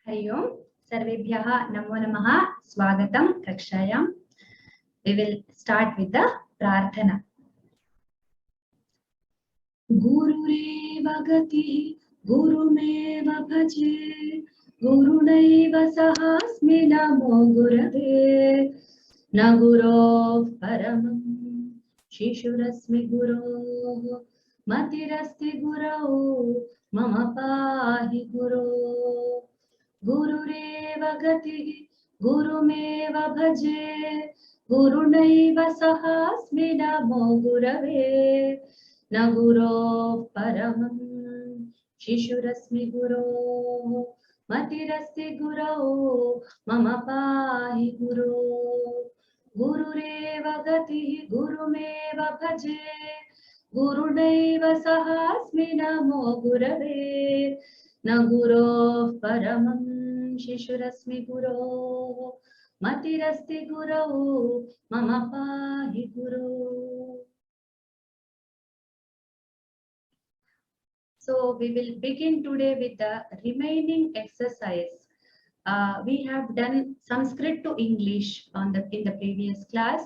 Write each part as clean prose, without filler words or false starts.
Hari Om. Sarvebhyah Namo Namaha. Swagatam Kakshayam. We will start with the Prarthana. Gurureva gati gurumeva bhaje gurunaiva sahasmi namo gurave na gurov paramam shishurasmi guro matirasti gurau mama pahi guro gurureva gati gurumeva bhaje gurunaiva sahasmi namo gurave na guro paramam shishurasmi guro matirasti guro mama pahi guro gurureva gati gurumeva bhaje gurunaiva sahasmi namo gurave na guro paramam shishurasmi guro matirasti guro mama pahi guro. So we will begin today with the remaining exercise. We have done Sanskrit to English in the previous class.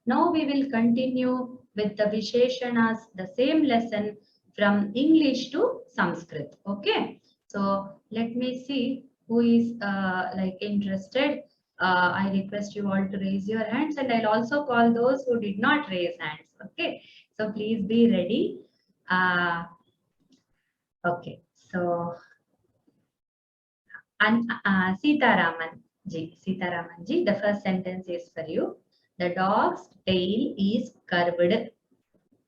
Now we will continue with the Visheshanas, the same lesson from English to Sanskrit. Okay. So let me see who is interested. I request you all to raise your hands, and I'll also call those who did not raise hands. Okay. So please be ready. Okay, so Sitaraman ji, the first sentence is for you. The dog's tail is curved.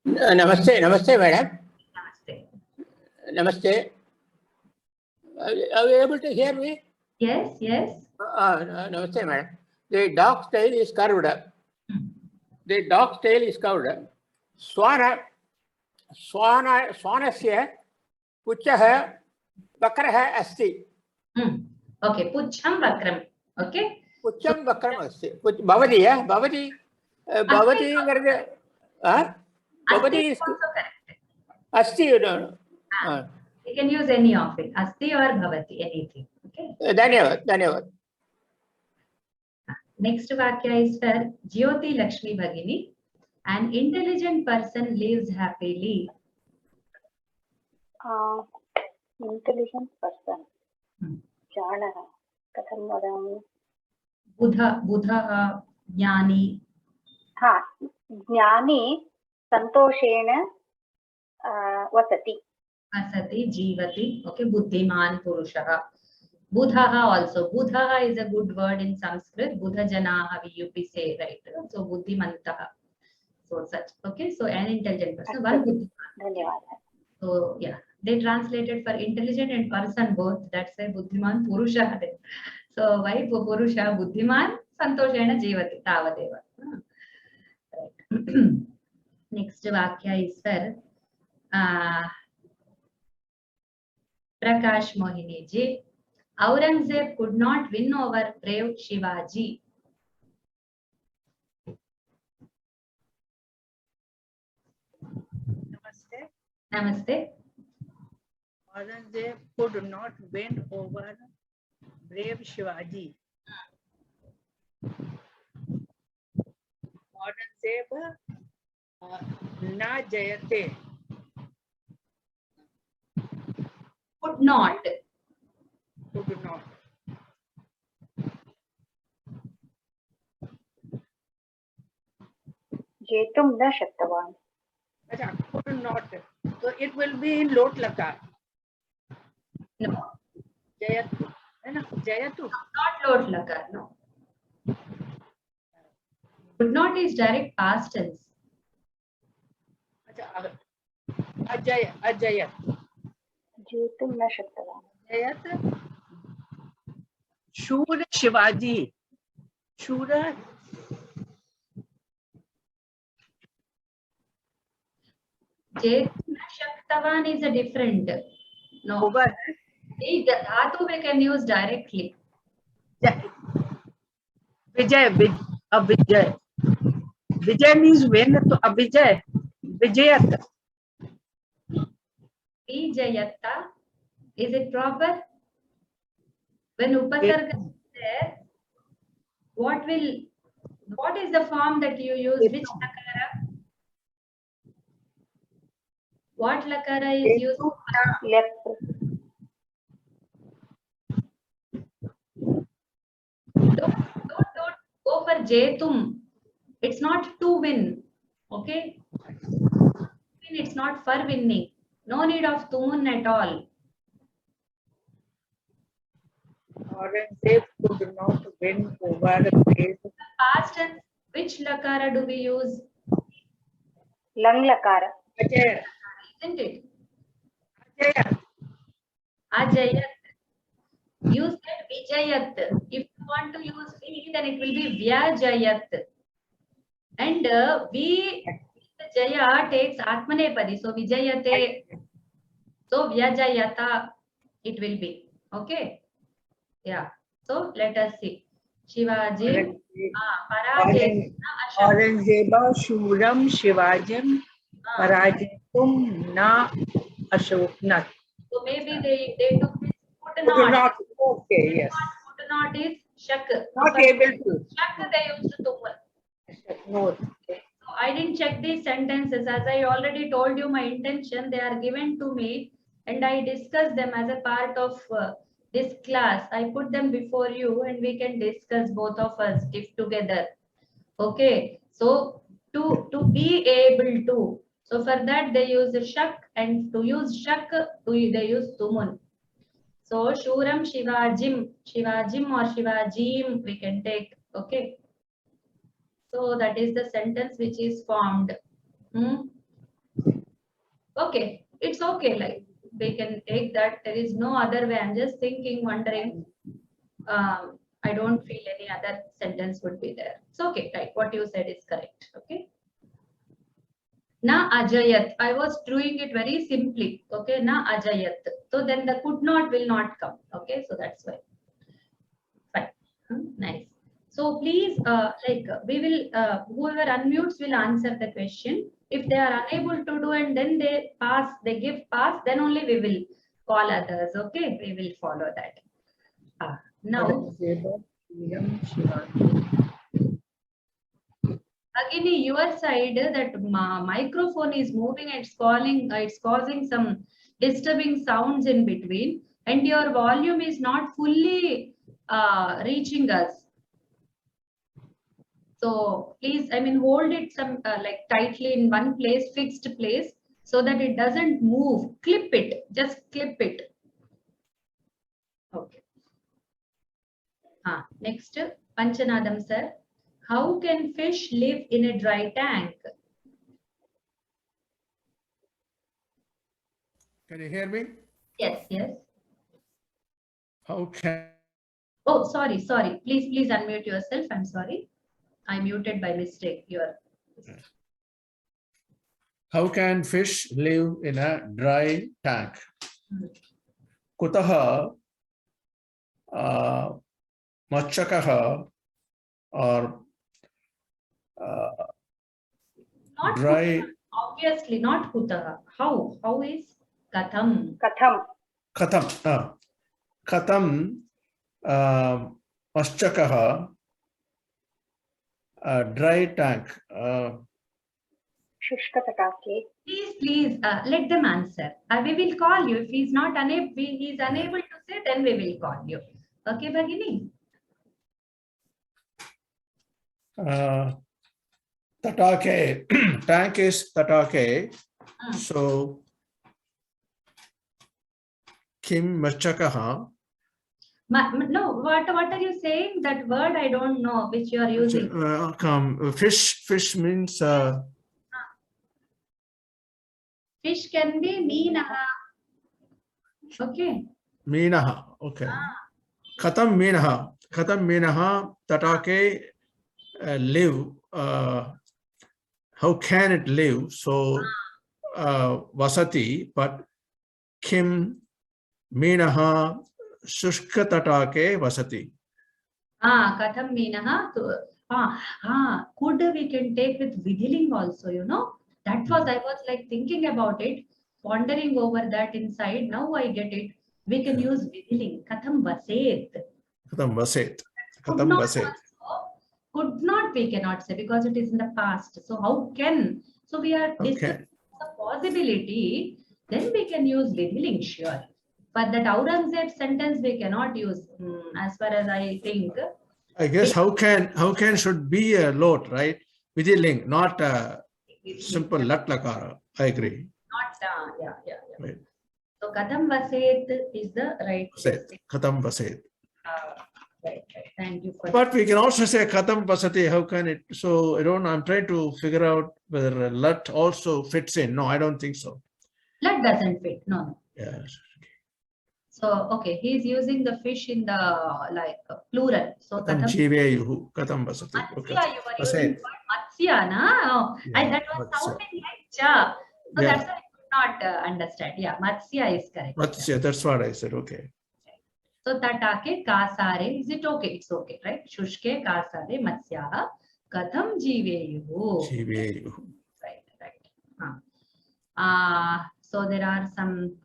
Namaste, madam. Namaste. Namaste. Are you able to hear me? Yes. Namaste, madam. The dog's tail is curved. The dog's tail is curved. Swanasya puchah vakrah asti. Okay, pucham vakram. Okay. Pucham vakram asti. Bhavati is also correct. Asti, you know. You can use any of it. Asti or bhavati, anything. Okay. Dhanyavad. Next vakya is for Jyoti Lakshmi Bhagini. An intelligent person lives happily. Intelligent person. Janaha. Katham vadami. Buddha, Jnani. Jnani santoshena vasati. Vasati, Jivati. Okay, Buddhiman Purushaha. Buddhaha also. Buddhaha is a good word in Sanskrit. Buddha Janaha we say, right? So Buddhimantaha. So such. Okay, so an intelligent person. One Buddhiman. So yeah, they translated for intelligent and person both. That's why Buddhiman Purusha. So why Purusha Buddhiman Santoshena Jivati Tavadeva. Right. Next vakya is for Prakash Mohini ji. Aurangzeb could not win over brave Shivaji. Namaste. Aurangzeb could not win over brave Shivaji. Aurangzeb na jayate. Could not. Jetum na shaktavan. Could not. So it will be in lot lakar. No. Jayatu. Jayatu. Not lot lakar, no. Could not is direct past tense. Ajayat. Jetum na shaktavan. Jayat. Shura Shivaji. Shura. Shaktavan is a different. No. The dhatu we can use directly. Vijay. Vijay means win. So Vijay. Vijayat. Vijayatta. Is it proper? When upasarga is there, what is the form that you use? Which lakara? What lakara is used? Lep. Don't go for Jetum. It's not to win. Okay? It's not for winning. No need of tumun at all. Aurangzeb could not win over the place. Past tense, which lakara do we use? Lang lakara. Ajay. Isn't it? Ajay. Ajayat. You said Vijayat. If you want to use V, then it will be Vyajayat. And V, the Jaya takes Atmanepadi. So Vijayate. So Vyajayata, it will be. Okay. Yeah. So let us see. Shivaji. Parajay. Aurangzeba Shuram Shivajim Parajitum Na Ashoknat. So maybe they took this footnote. Okay, yes. Footnote is Shak. Not able to. Shak they used to tumun. No. So I didn't check these sentences. As I already told you, my intention, they are given to me and I discuss them as a part of this class. I put them before you and we can discuss both of us if together. Okay. So to be able to. So for that they use shak, and to use shak, they use tumun. So Shuram Shivajim or Shivajim we can take. Okay. So that is the sentence which is formed. Okay, it's okay. Like we can take that. There is no other way. I'm just thinking, wondering. I don't feel any other sentence would be there. It's okay. Right. What you said is correct. Okay. Na ajayat. I was doing it very simply. Okay. Na ajayat. So then the could not will not come. Okay. So that's why. Fine. Nice. So please, we will, whoever unmutes will answer the question. If they are unable to do and then they pass, they give pass, then only we will call others. Okay, we will follow that. Now, Agini, your side, that microphone is moving and it's causing some disturbing sounds in between, and your volume is not fully reaching us. So please, hold it some tightly in one place, fixed place, so that it doesn't move. Clip it, just clip it. Okay. Next, Panchanadam sir. How can fish live in a dry tank? Can you hear me? Yes, yes. How can? Oh, sorry. Please unmute yourself. I'm sorry. I muted by mistake. How can fish live in a dry tank? Kutaha machakaha or Not dry. Kutaha. Obviously, not Kutaha. How? How is Katham? Katham. Katham machakaha dry tank. Shushkatatake. Please, let them answer. We will call you. If he is unable to say, then we will call you. Okay, Bhagini? Tatake. Tank is tatake. So kim machakaha. No, what are you saying? That word I don't know which you are using. Fish means. Fish can be meenaha. Okay. Meenaha. Okay. Katham meenaha tatake live. How can it live? So vasati, but kim meenaha shushka tatake vasati. Katham meenaha. Could we can take with vidhiling also, That was, I was like thinking about it, pondering over that inside. Now I get it. We can use vidhiling. Katham vaset. Katham vaset. Could Katham not vaset. also, could not we cannot say because it is in the past. So how can? So we are discussing the possibility. Then we can use Vidhiling, sure. But that Aurangzeb sentence we cannot use, as far as I think. I guess how can should be a lot, right? Vidhiling, not a simple lat lakara. I agree. Not, yeah. Right. So Katham Vaset is the right. Vaset. Katham vaset. Right. Thank you for But we can also say Katham vasati. How can it? So I don't. I'm trying to figure out whether lat also fits in. No, I don't think so. Lat doesn't fit. No. Yes. So okay, he is using the fish in the like plural. So Katham Katham jiveyuhu. Katham vasati. Okay. Matsya, you were using Vaset. word Matsya, na? Yeah, That was Matsya. sounding like cha. So Yeah. that's why I could not understand. Yeah, Matsya is correct. Matsya. That's what I said. Okay. So tatake kasare, is it okay? It's okay, right? Shushke kasare matsyaha katham jiveyuhu. Jiveyuhu. Right. So there are some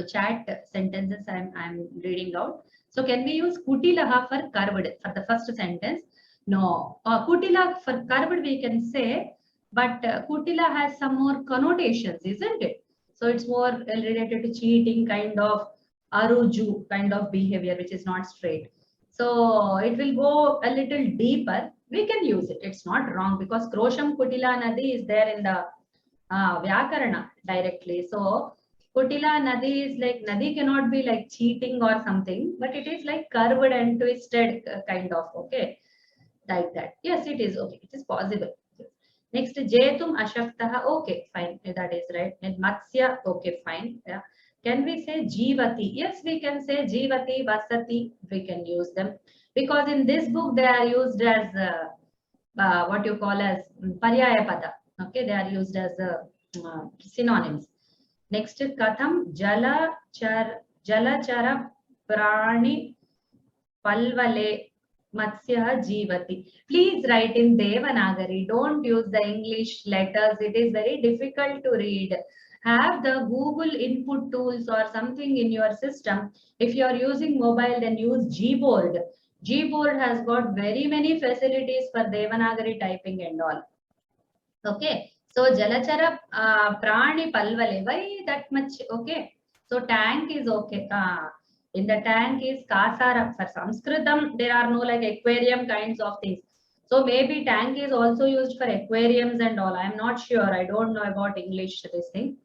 chat sentences I'm reading out. So can we use kutilaha for curved for the first sentence? No. Kutila for curved we can say, but kutila has some more connotations, isn't it? So it's more related to cheating, kind of aruju kind of behavior, which is not straight. So it will go a little deeper. We can use it. It's not wrong because Krosham Kutila Nadi is there in the Vyakarana directly. So Kutila Nadi is like, Nadi cannot be like cheating or something, but it is like curved and twisted kind of, okay, like that. Yes, it is okay. It is possible. Next, Jetum Ashaktaha, okay, fine. That is right. And Matsya, okay, fine. Yeah. Can we say Jivati? Yes, we can say Jivati, Vasati. We can use them because in this book they are used as what you call as Paryaya Pada. Okay, they are used as synonyms. Next, Katham Jalachara Prani Palvale Matsya Jivati. Please write in Devanagari. Don't use the English letters. It is very difficult to read. Have the Google input tools or something in your system. If you are using mobile, then use Gboard. Gboard has got very many facilities for Devanagari typing and all. Okay. So Jalachara Prani Palvale. Why that much? Okay. So tank is okay. In the tank is Kasara. For Sanskritam, there are no like aquarium kinds of things. So maybe tank is also used for aquariums and all. I'm not sure. I don't know about English this thing.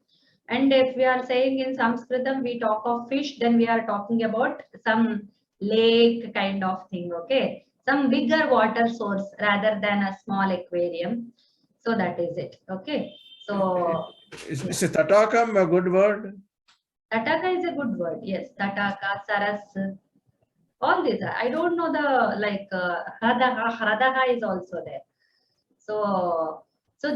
And if we are saying in Sanskritam, we talk of fish, then we are talking about some lake kind of thing. Okay. Some bigger water source rather than a small aquarium. So that is it. Okay. So Is tatakam a good word? Tataka is a good word. Yes. Tataka, Saras, all these. I don't know the like Hradaha is also there. So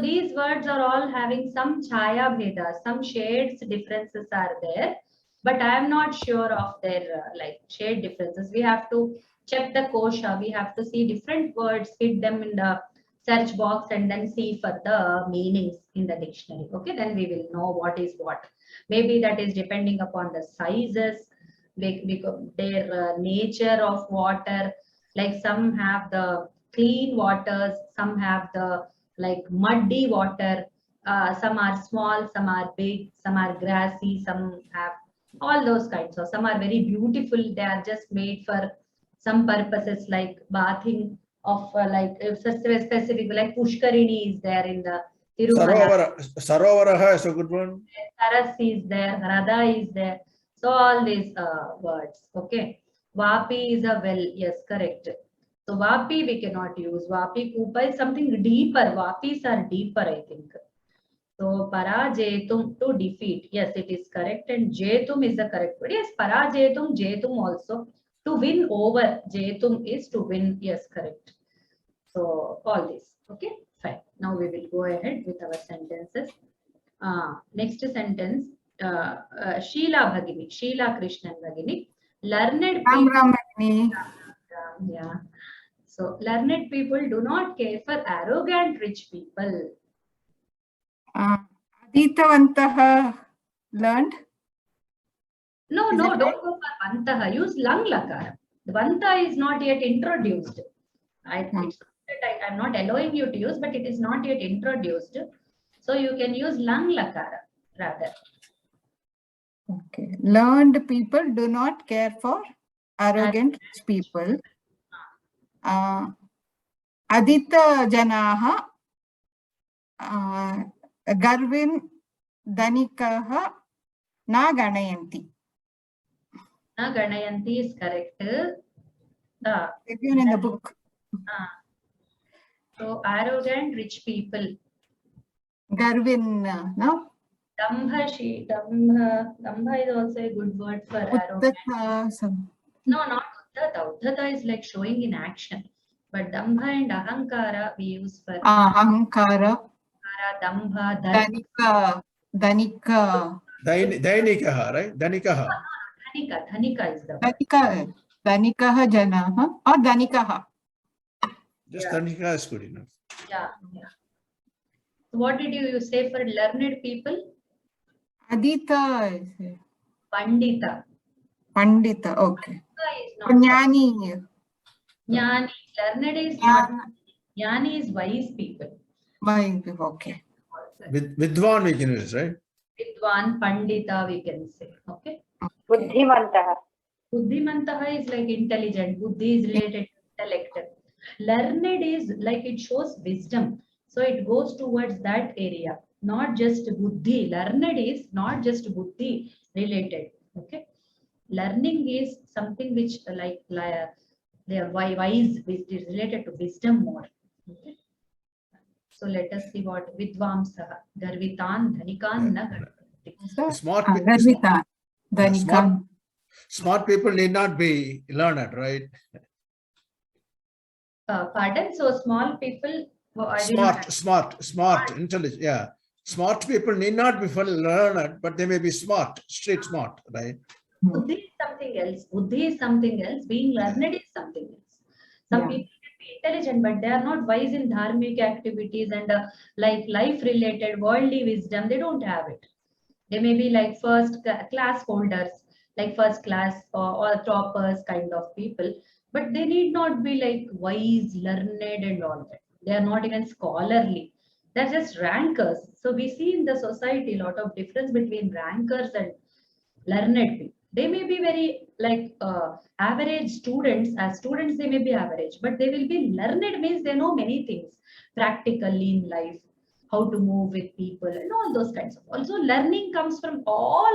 these words are all having some chaya bheda, some shades differences are there, but I am not sure of their like shade differences. We have to check the kosha. We have to see different words, hit them in the search box and then see for the meanings in the dictionary. Okay, then we will know what is what. Maybe that is depending upon the sizes, their nature of water. Like some have the clean waters, some have the like muddy water, some are small, some are big, some are grassy, some have all those kinds. So some are very beautiful. They are just made for some purposes like bathing of like specific like Pushkarini is there in the Tirumala. Sarovara is a good one. Saras is there, Radha is there. So all these words. Okay. Vapi is a well. Yes, correct. So Vapi we cannot use. Vapi Kupa is something deeper. Vapis are deeper, I think. So Parajetum to defeat. Yes, it is correct. And Jetum is the correct word. Yes, Parajetum, Jetum also. To win over. Jetum is to win. Yes, correct. So all this. Okay, fine. Now we will go ahead with our sentences. Next sentence. Sheila Bhagini. Sheila Krishnan Bhagini. Learned people. Yeah. So learned people do not care for arrogant rich people. Aditavantaha learned? No, don't go for Vantaha. Use Lang Lakara. The Vanta is not yet introduced. It's not that I'm not allowing you to use, but it is not yet introduced. So you can use lang lakara rather. Okay. Learned people do not care for arrogant people. Adita janaha garvin dhanikaha na ganayanti. Na ganayanti is correct. Given in the book. So arrogant rich people. Garvin, no? Dambha is also a good word for arrogant. No, not uddhata. Uddhata is like showing in action. But dambha and ahankara we use for Ahankara. dambha, Dhanika. Dainikaha, right? Danikaha. Dhanika is the word. Dhanikaha janaha or dhanikaha. Just Danika is good enough. Yeah. So what did you say for learned people? Adita. Pandita. Pandita, okay. Is not Jnani. Jnani. Learned is not. Jnani is wise people. Okay. Vidwan we can use, right? Vidwan, Pandita we can say. Okay. Buddhimantaha. Buddhimantaha is like intelligent. Buddhi is related to intellect. Learned is like it shows wisdom. So it goes towards that area. Not just buddhi. Learned is not just buddhi related. Okay. Learning is something which they are wise, which is related to wisdom more. Okay. So let us see what Vidvamsaha, Garvitan, Dhanikan, na Garvitan. Smart people need not be learned, right? Pardon? So small people. Smart, intelligent. Yeah. Smart people need not be learned, but they may be smart, street smart, right? Buddhi is something else. Buddhi is something else. Being learned is something else. Some people can be intelligent, but they are not wise in dharmic activities and like life-related worldly wisdom. They don't have it. They may be like first class holders, like first class or toppers kind of people, but they need not be like wise, learned, and all that. They are not even scholarly. They're just rankers. So we see in the society a lot of difference between rankers and learned people. They may be very like average students. As students, they may be average, but they will be learned means they know many things practically in life, how to move with people and all those kinds of. Also, learning comes from all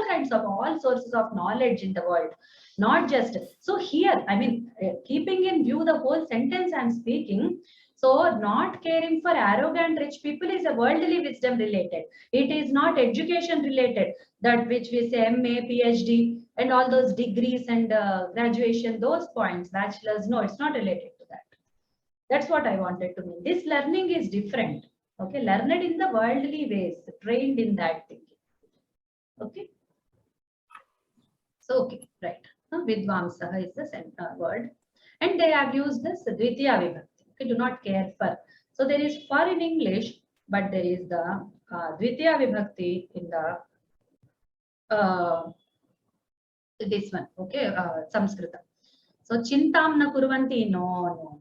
sources of knowledge in the world, not just. So here, I mean, keeping in view the whole sentence I'm speaking. So not caring for arrogant rich people is a worldly wisdom related. It is not education related, that which we say MA, PhD and all those degrees and graduation, those points, bachelor's, no, it's not related to that. That's what I wanted to mean. This learning is different. Okay, learned in the worldly ways, trained in that thinking. Okay. So, okay, right. Vidvamsaha is the center word. And they have used this Dvitiya Vibhakti. Okay, do not care for. So there is for in English, but there is the Dvitiya Vibhakti in the this one, okay, Samskrita. So Chintam na kurvanti, no,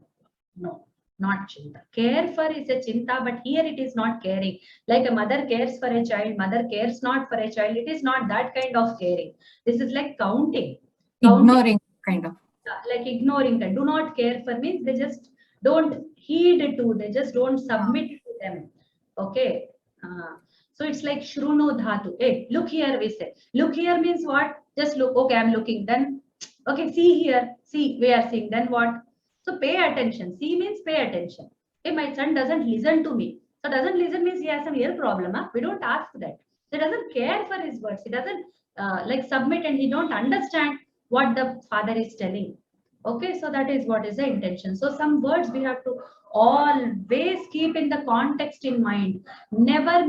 not chinta. Care for is a chinta, but here it is not caring. Like a mother cares for a child, mother cares not for a child. It is not that kind of caring. This is like counting. Ignoring kind of. Like ignoring. Do not care for means they just don't heed to, they just don't submit to them. Okay. So it's like shrunu dhatu. Hey, look here, we say. Look here means what? Just look. Okay, I'm looking. Then, okay, see here. See, we are seeing. Then what? So pay attention. See means pay attention. Hey, my son doesn't listen to me. So doesn't listen means he has some ear problem. Huh? We don't ask that. He doesn't care for his words. He doesn't like submit and he don't understand what the father is telling. Okay, so that is what is the intention. So some words we have to always keep in the context in mind. Never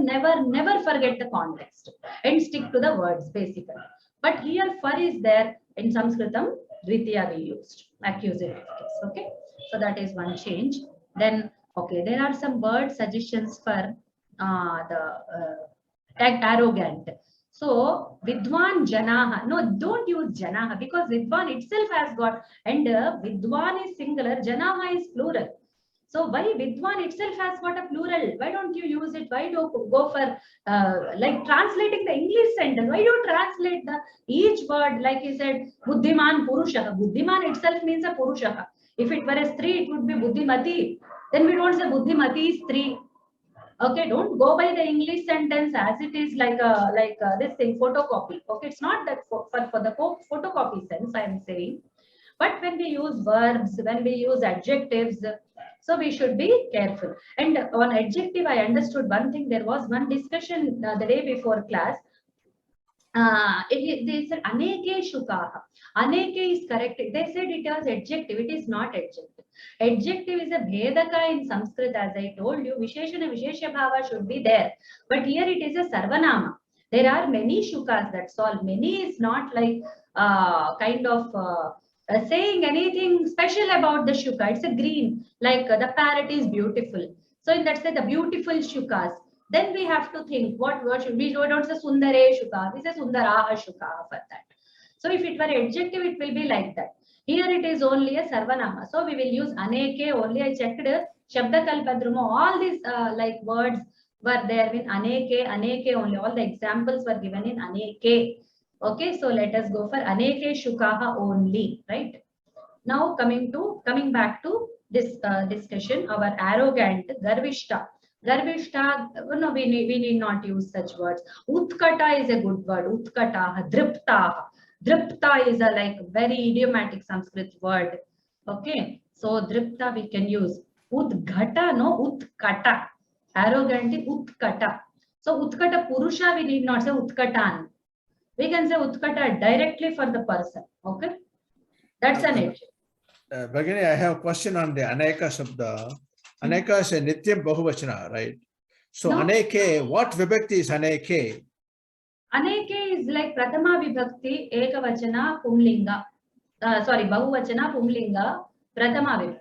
forget the context and stick to the words basically. But here for is there in Sanskritam, Dvitiya we used, accusative case. Okay, so that is one change. Then, okay, there are some word suggestions for the arrogant. So Vidwan Janaha. No, don't use Janaha because Vidwan itself has got, and Vidwan is singular, Janaha is plural. So why Vidwan itself has got a plural? Why don't you use it? Why don't you go for like translating the English sentence? Why do you translate the each word like you said Buddhiman Purusha? Buddhiman itself means a Purusha. If it were a Stree, it would be Buddhimati. Then we don't say Buddhimati is Stree. Okay, don't go by the English sentence as it is like this thing photocopy. Okay, it's not that for the photocopy sense I am saying. But when we use verbs, when we use adjectives, so we should be careful. And on adjective, I understood one thing. There was one discussion the day before class. They said aneke shukaha. Aneke is correct. They said it was adjective. It is not adjective. Adjective is a bhedaka in Sanskrit, as I told you. Visheshana Vishesha Bhava should be there. But here it is a sarvanama. There are many shukas, that's all. Many is not like kind of saying anything special about the shuka. It's a green, like the parrot is beautiful. So in that sense, the beautiful shukas. Then we have to think what should we don't say Sundare Shuka, we say Sundaraha Shuka for that. So if it were adjective, it will be like that. Here it is only a Sarvanama. So we will use Aneke only. I checked Shabdakalpadruma, all these like words were there in Aneke only. All the examples were given in Aneke. Okay, so let us go for Aneke Shukaha only, right? Now coming back to this discussion, our arrogant, Garvishta. Garvishta, no, we need not use such words. Utkata is a good word. Utkata, dripta. Dripta is a like very idiomatic Sanskrit word. Okay, so dripta we can use. Udghata, no, utkata. Arrogant is utkata. So utkata purusha we need not say utkatan. We can say utkata directly for the person. Okay, that's an adjective. Bhagini, I have a question on the Aneka Shabda. Aneka is a Nityam Bahuvachana, right? So No. Aneke, what vibhakti is Aneke? Aneke is like Prathama Vibhakti, Ekavachana, Pumlinga. Sorry, Bahuvachana, Pumlinga, Prathama Vibhakti.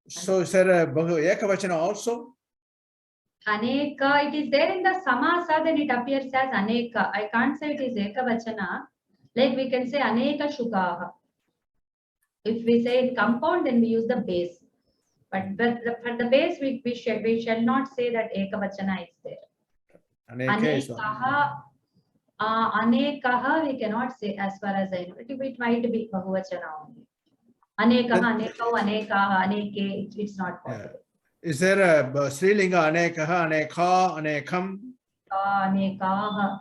So is there a Ekavachana also? Aneka, it is there in the Samasa, then it appears as Aneka. I can't say it is Ekavachana. Like we can say Aneka Shukaha. If we say in compound, then we use the base. But for the base, we shall not say that Ekavachana is there. Anekaha, Anekaha, we cannot say as far as I know. It might be Bahuvachana only. Anekaha, Anekau, Anekaha, Aneke, it's not possible. Is there a Srilinga Anekaha, Anekha, Anekam? Anekaha.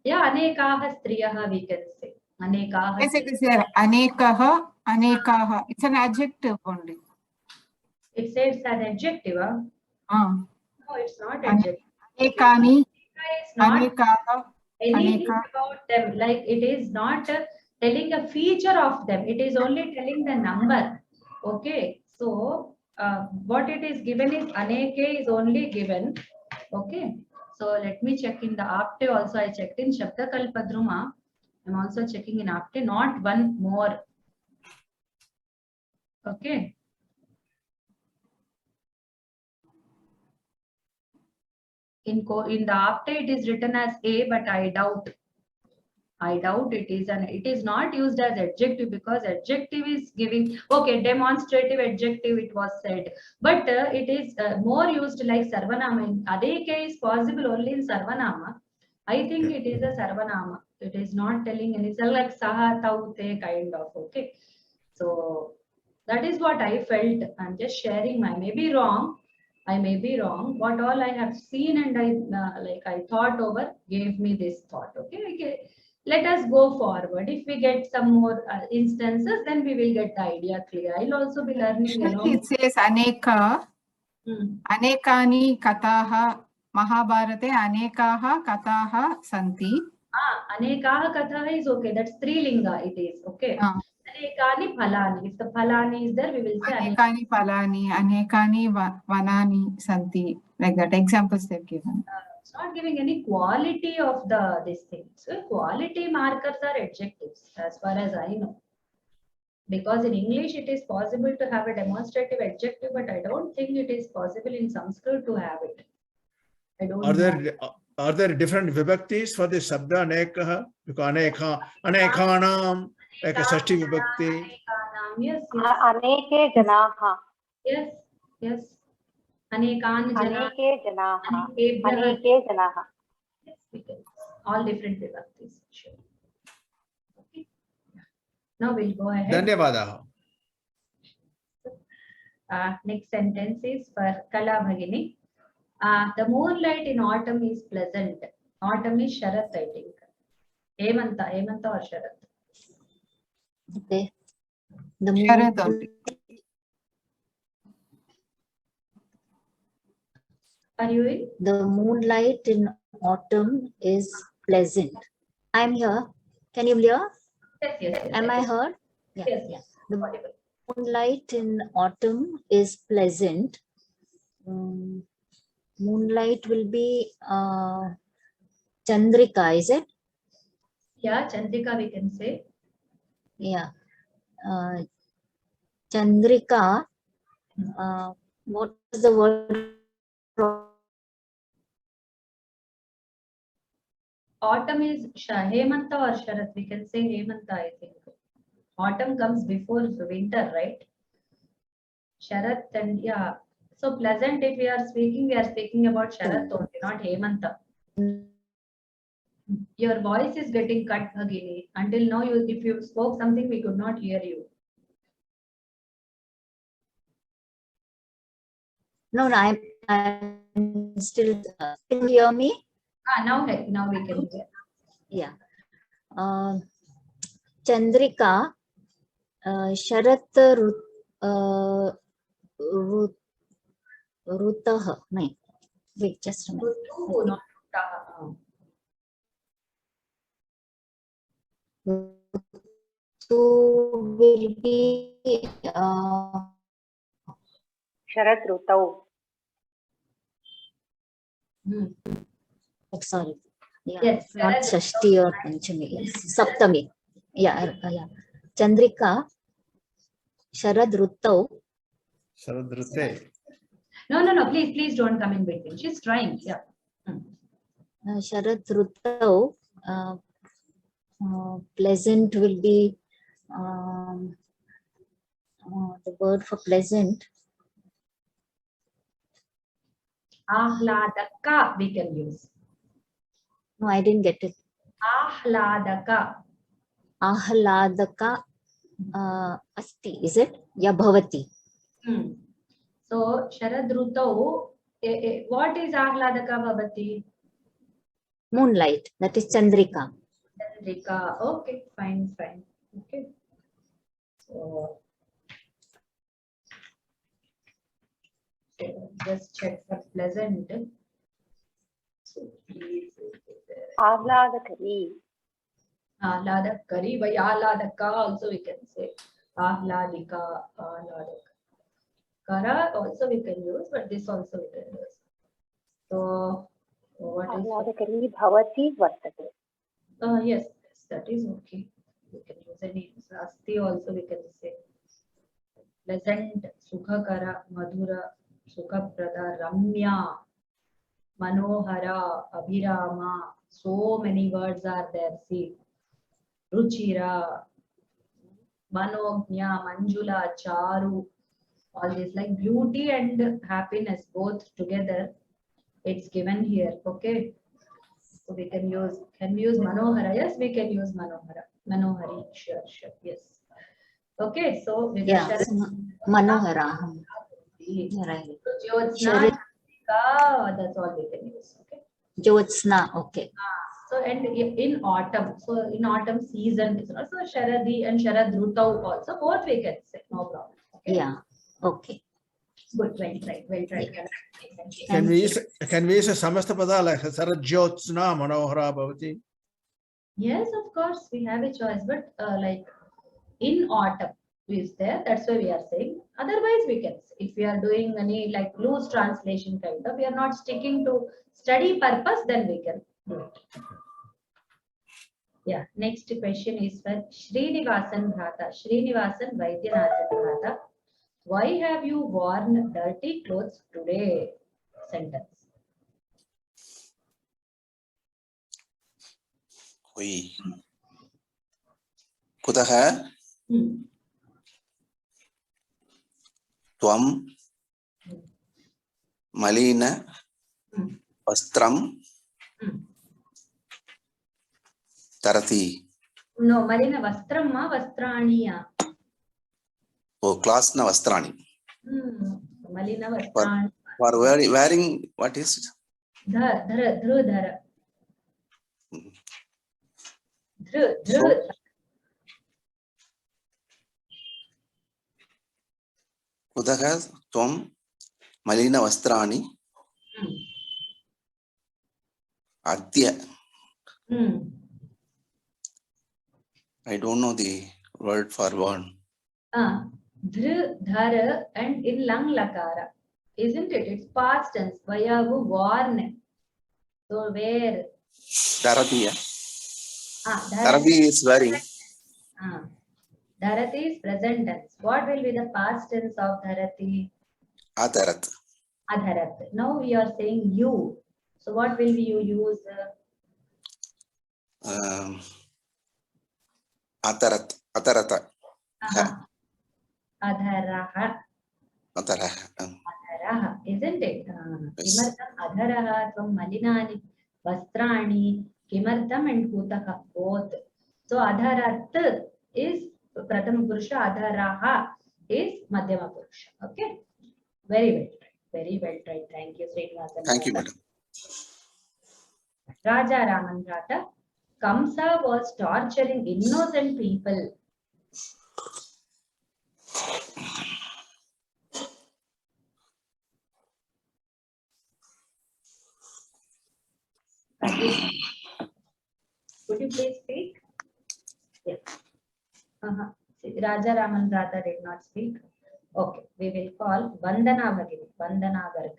Yeah, Anekaha Striyaha we can say. Anekaha. Yes, it is there. Anekaha, Anekaha. It's an adjective only. It says an adjective. No, it's not adjective. Anekani, It's not Anekaha, anything Aneka. about them. Like it is not telling a feature of them. It is only telling the number. Okay. So what it is given is Aneke is only given. Okay. So let me check in the Apte also. I checked in Shabdakalpadruma. I'm also checking in Apte. Not one more. Okay. In the Apte it is written as A, but I doubt it is, and it is not used as adjective because adjective is giving, okay, demonstrative adjective it was said, but it is more used like Sarvanama. In Adeke is possible only in Sarvanama. I think it is a Sarvanama. It is not telling anything like Saha, Taute kind of, okay. So that is what I felt. I'm just sharing I may be wrong. What all I have seen and I thought over gave me this thought. Okay. Let us go forward. If we get some more instances, then we will get the idea clear. I'll also be learning along. It says Aneka, Anekani Kataha, Mahabharate Anekaha Kataha Santi. Anekaha Kataha is okay. That's Strilinga. It is okay. Anekani Phalani. If the Phalani is there, we will say Anekani Phalani, Anekani Vanani Santi. Like that. Examples they've given. It's not giving any quality of this thing. So quality markers are adjectives as far as I know. Because in English it is possible to have a demonstrative adjective, but I don't think it is possible in Sanskrit to have it. I don't know. Are there different vibhaktis for the Sabda Anekah? Because Anekhanam, like a Shashti vibhakti. Anekanam, yes, Aneke janaha. yes, yes. Anekan jana. Aneke janaha. Anekebhyah. Aneke janaha. Yes, we can. All different vibhaktis. Sure. Okay. Now we'll go ahead. Dhanyavadaha. Next sentence is for Kala Bhagini. The moonlight in autumn is pleasant. Autumn is Sharat, I think. Hemanta or Sharat. Okay. The Sharad only. Are you in? The moonlight in autumn is pleasant. I'm here. Can you hear? Yes, yes, yes. Am I heard? Yeah. Yes, Yeah. yes. The Audible. moonlight in autumn is pleasant. Moonlight will be Chandrika, is it? Yeah, Chandrika we can say. Yeah. Chandrika. What is the word? Autumn is Hemanta or Sharat. We can say Hemanta, I think. Autumn comes before winter, right? Sharat and yeah. So pleasant, if we are speaking about Sharat only, not Hemanta. Your voice is getting cut again. Until now, if you spoke something, we could not hear you. No, I'm still. Can you hear me? Now we can hear. Yeah. Chandrika, Sharat Rutah. No, wait, just a minute. Rutu, not Rutaha. Rutu will be Sharat Rutau. sorry. Yeah, Yes, not Sharat Shashti or Panchami. Yes, Saptami. Yeah, yeah. Chandrika, Sharad Rutau. Saradrute. No. Please don't come in between. She's trying. Yeah. Sharad Rutau. Pleasant will be the word for pleasant. Ahladaka we can use. No, I didn't get it. Ahladaka. Ahladaka asti, is it? Ya bhavati. So Sharad Rutau, what is Ahladaka Bhavati? Moonlight, that is Chandrika. Chandrika. Okay, fine. Okay. So just check for pleasant. So please. Ahladakari. Ahladakari, by Ahladaka also we can say. Ahladika, Ahladaka. Kara also we can use, but this also we can use. So what is? Ahladakari bhavati vartate. Yes, that is okay. We can use any. Asti also we can say. Pleasant, Sukhakara, Madhura, Sukhaprada, Ramya, Manohara, Abhirama. So many words are there. See, Ruchira, Manognya, Manjula, Charu. All this like beauty and happiness both together. It's given here. Okay. So we can use. Can we use Manohara? Yes, we can use Manohara. Manohari. Sure. Yes. Okay. So we Yeah, Manohara. Yeah, Right. Jyotsna, that's all we can use. Okay. Jyotsna, okay. So and in autumn, so in autumn season is also Sharadi and Sharad Rutau also both we can say, no problem. Okay? Yeah, okay. Good, well tried. Yeah. Can we use a Samastapada like Sarajyotsna Manohara Bhavati? Yes, of course we have a choice, but like in autumn is there. That's why we are saying. Otherwise, we can. If we are doing any like loose translation kind of, we are not sticking to study purpose, then we can do it. Yeah. Next question is for Srinivasan Bhrata. Srinivasan Vaidyanathan Bhrata. Why have you worn dirty clothes today? Sentence. Oi. Kutaha Tvam Malina Vastram Tarati. No, Malina Vastramma Vastraniya. Oh, class na Vastrani. Malina Vastrani. For wearing what is it? Dhru. Kudaha Tvam Malina Vastrani Adya. I don't know the word for one. Dhru, dhara, and in lang lakara. Isn't it? It's past tense. Vayavu worn. So where? Darati. Darati is wearing. Dharati is present tense. What will be the past tense of Dharati? Adarat. Adharat. Now we are saying you. So what will you use? Adarat. Adarata. Adharaha. Adharaha. Isn't it? Kimartam adharaha from malinani vastrani. Kimartam and kutaha both. So adharat is Prathama Purusha. Adharaha is Madhyama Purusha. Okay. Very well. Very well tried. Thank you, Srinivasan. Thank you, madam. Raja Ramanrata. Kamsa was torturing innocent people. Could you please speak? Yes. Raja Ramanrata did not speak. Okay, we will call Vandana Bhagini. Vandana Garg.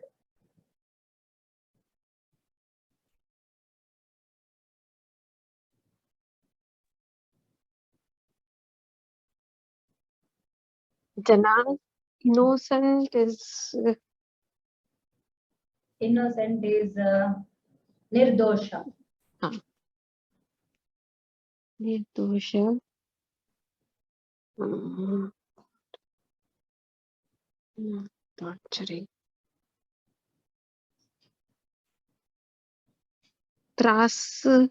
Janan, innocent is Nirdosha. Nirdosha. Torturing. Trasa.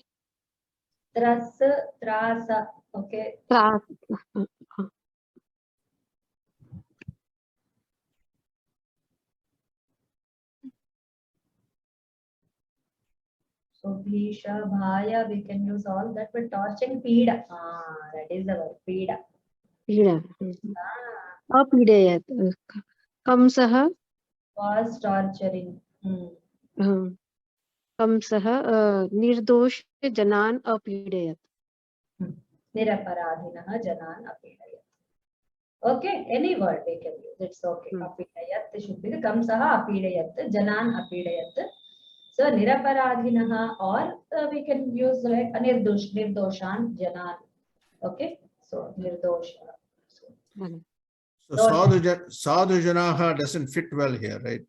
Okay. So Bhisha, Bhaya, we can use all that, but torturing Pida. That is the word, Pida. Pida. Apidayat. Kamsaha. Was torturing. Kamsaha. Nirdosh Janan apidayat. Niraparadhinaha Janan apidayat. Okay, any word we can use. It's okay. Apidayat should be the Kamsaha apidayat, Janan apidayat. So Niraparadhinaha, or we can use like Nirdoshan Janan. Okay, so Nirdosha. So sadhu janaha doesn't fit well here, right?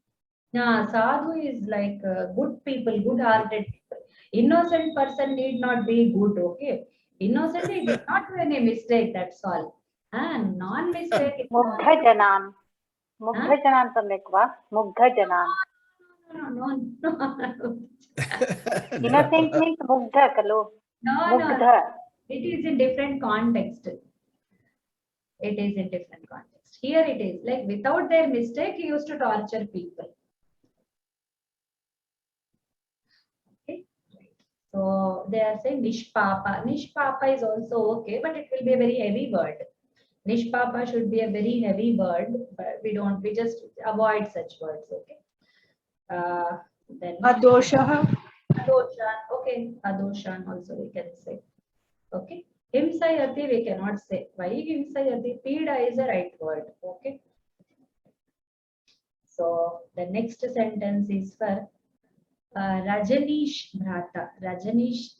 Yeah, sadhu is like good people, good-hearted people. Innocent person need not be good, okay? Innocent is not any mistake, that's all. And non-mistake. Mugdha Janan. Mugdha Janan Tamekva. Mugdha Janan. No. Innocent means Mugdha Kalu. No. It is in different context. It is in different context. Here it is like without their mistake, he used to torture people. Okay. So they are saying Nishpapa. Nishpapa is also okay, but it will be a very heavy word. Nishpapa should be a very heavy word, but we just avoid such words. Okay. Then Adosha. Adoshan. Okay. Adoshan also we can say. Okay. Himsayati we cannot say. Why Himsayati? Pida is the right word. Okay. So the next sentence is for Rajanish Bhrata. Rajanish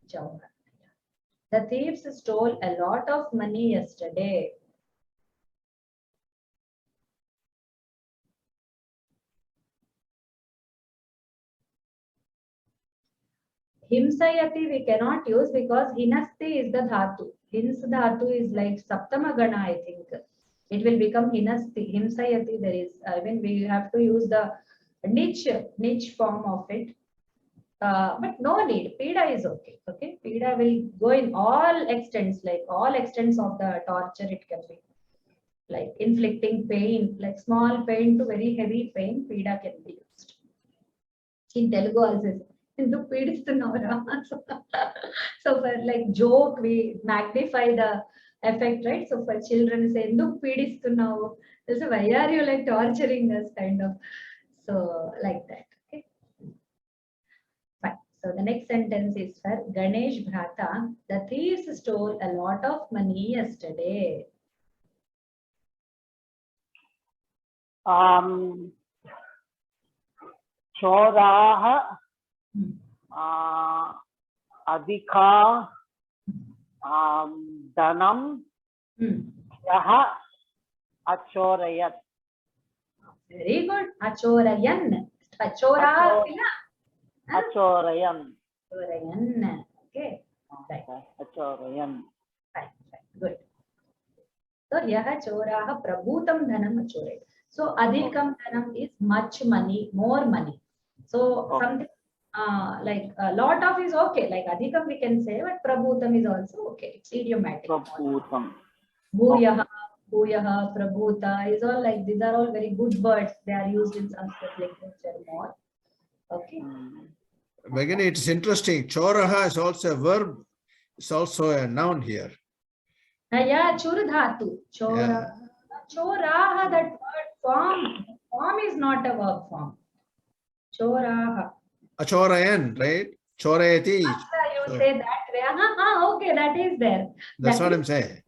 Chauhan. The thieves stole a lot of money yesterday. Himsayati we cannot use because hinasti is the dhatu. Hins dhatu is like Saptama Gana, I think. It will become hinasti. Himsayati there is, I mean, we have to use the niche form of it. But no need. Pida is okay. Okay. Pida will go in all extents, like all extents of the torture it can be. Like inflicting pain, like small pain to very heavy pain, pida can be used. In Telugu also, so for like joke, we magnify the effect, right? So for children, say, "Enduk peedistunnavo." So why are you like torturing us, kind of? So like that. Okay. Fine. So the next sentence is for Ganesh Bhrata. The thieves stole a lot of money yesterday. Choraha adhika dhanam yaha achorayat. Very good. Achorayan. Achora. Achorayan. Achorayan. Okay. Right. Achorayan. Fine. Good. So yaha choraha prabhutam dhanam achorayat. So adhikam dhanam is much money, more money. So something like a lot of is okay. Like adhikam we can say, but prabhutam is also okay. It's idiomatic. Prabhutam. Bhuyaha, bhuyaha, prabhuta is all like, these are all very good words. They are used in Sanskrit literature more. Okay. Again, it's interesting. Choraha is also a verb. It's also a noun here. Yeah, churdhatu. Chora. Choraha, that word form is not a verb form. Choraha. Achorayan, right? Chorayati. You say that way. Okay, that is there. That's what I'm saying.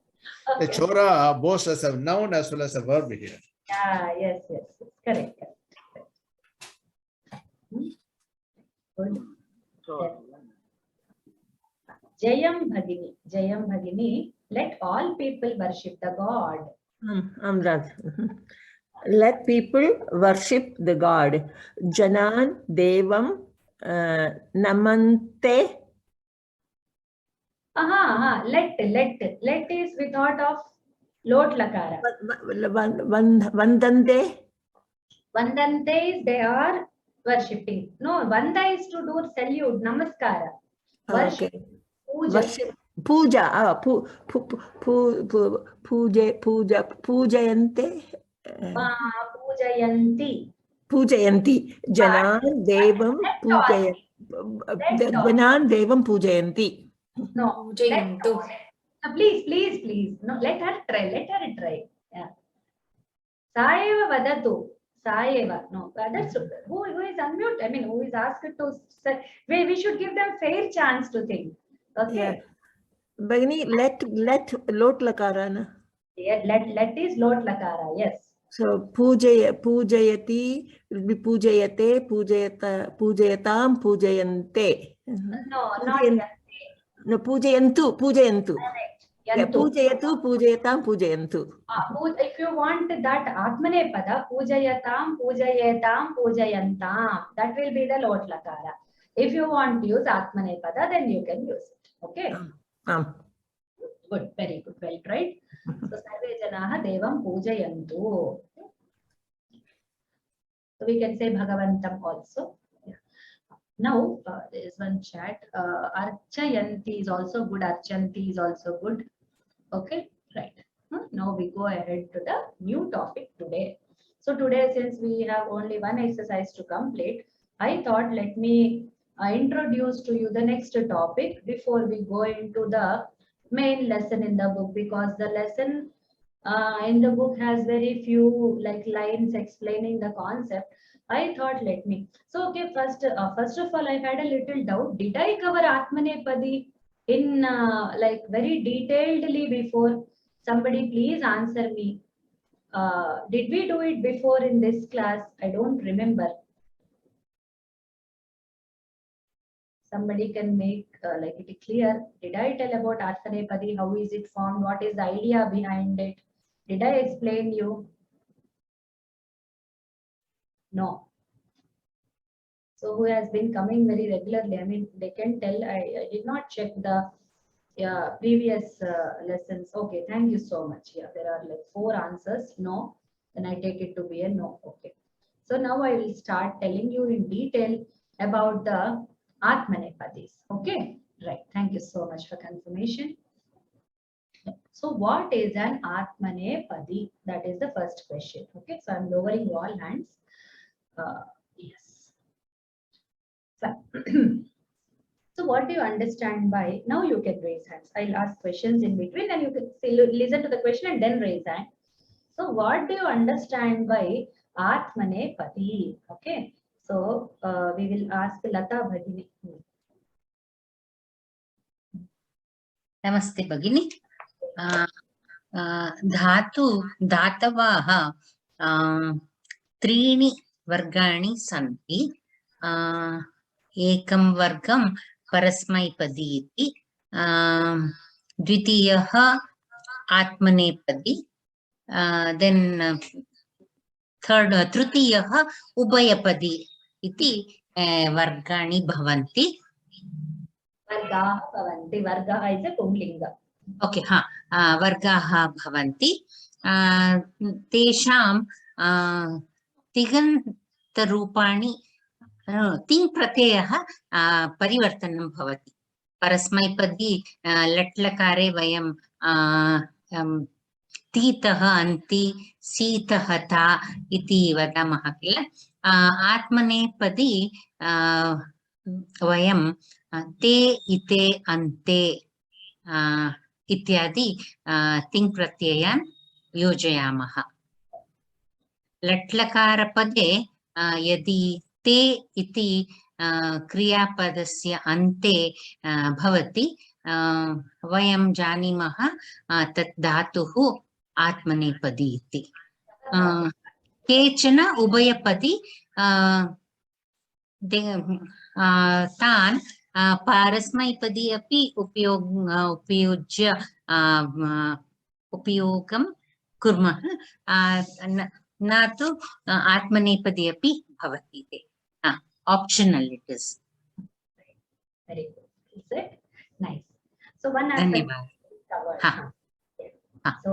The Okay. chora both as a noun as well as a verb here. Yeah, yes. Correct. Good. Yes. Jayam Bhagini, let all people worship the God. Let people worship the God. Janan Devam Namante. Let is without of lot lakara. Vandante. Vandante is they are worshipping. No, Vanda is to do salute, namaskara. Worship. Okay. Puja. Worship. Puja. Pujayante. Pujayanti. Pujayanti. Janan Devam Pujayanti. Janan Devam Pujayanti. No. Please. No, let her try. Yeah. Saeva vadatu. Saeva. No, that's who is unmute. I mean, who is asked to say? We should give them fair chance to think. Okay. Yeah. Bagini, let lot lakara. Yeah, let is lot lakara. Yes. So pujayati will be pujayate, pujayatam, pujayante. No, not yante. No, pujayantu. Correct. Yeah, pujayatu, pujayatam, pujayantu. If you want that Atmanepada, pujayatam, pujayantam, that will be the lot lakara. If you want to use Atmanepada, then you can use it. Okay. Good, very good, well tried. So sarve janaha devam pujayantu. So we can say Bhagavantam also. Yeah. Now there is one chat. Archayanti is also good. Archanti is also good. Okay, right. Now we go ahead to the new topic today. So today, since we have only one exercise to complete, I thought let me introduce to you the next topic before we go into the main lesson in the book, because the lesson in the book has very few like lines explaining the concept. I thought let me. So okay, first of all, I had a little doubt. Did I cover Atmanepadi in like very detailedly before? Somebody please answer me. Did we do it before in this class? I don't remember. Somebody can make like it clear. Did I tell about Atmanepadi? How is it formed? What is the idea behind it? Did I explain you? No. So who has been coming very regularly? I mean, they can tell. I did not check the previous lessons. Okay, thank you so much. Yeah, there are like 4 answers. No, then I take it to be a no. Okay. So now I will start telling you in detail about the Atmanepadis. Okay, right. Thank you so much for confirmation. So what is an Atmanepadi? That is the first question. Okay, so I'm lowering all hands. Yes. So what do you understand by, now you can raise hands. I'll ask questions in between and you can say, listen to the question and then raise hand. So what do you understand by Atmanepadi? Okay, so we will ask Lata Bhagini. Namaste Bhagini. धातवः त्रीणि वर्गाणि सन्ति. एकं वर्गं परस्मैपदी इति, द्वितीयः आत्मनेपदी, then तृतीयः उभयपदी इति वर्गाणि भवन्ति. वर्गाः भवन्ति. वर्गः is a पुंलिङ्ग. ओके, वर्गाः भवन्ति. तेषां तिङन्तरूपाणि तिङ् प्रत्ययः परिवर्तनं भवति. परस्मैपदी लट्लकारे वयं तीतः अन्ति, सीतः ता इति वदामः किल. आत्मनेपदी वयं ते इते अन्ते इत्यादि तिङ् प्रत्ययान् योजयामः. लट्लकारपदे यदि ते इति क्रियापदस्य अन्ते भवति, वयं जानीमः तत् धातुः आत्मनेपदी इति. केचन उभयपदी तान् पारस्मैपदी अपि उपयुज्य उपयोगं कुर्मः, न तु आत्मनेपदी अपि भवति. ते optional it is. Very good. Is it nice? So one aspect covered. So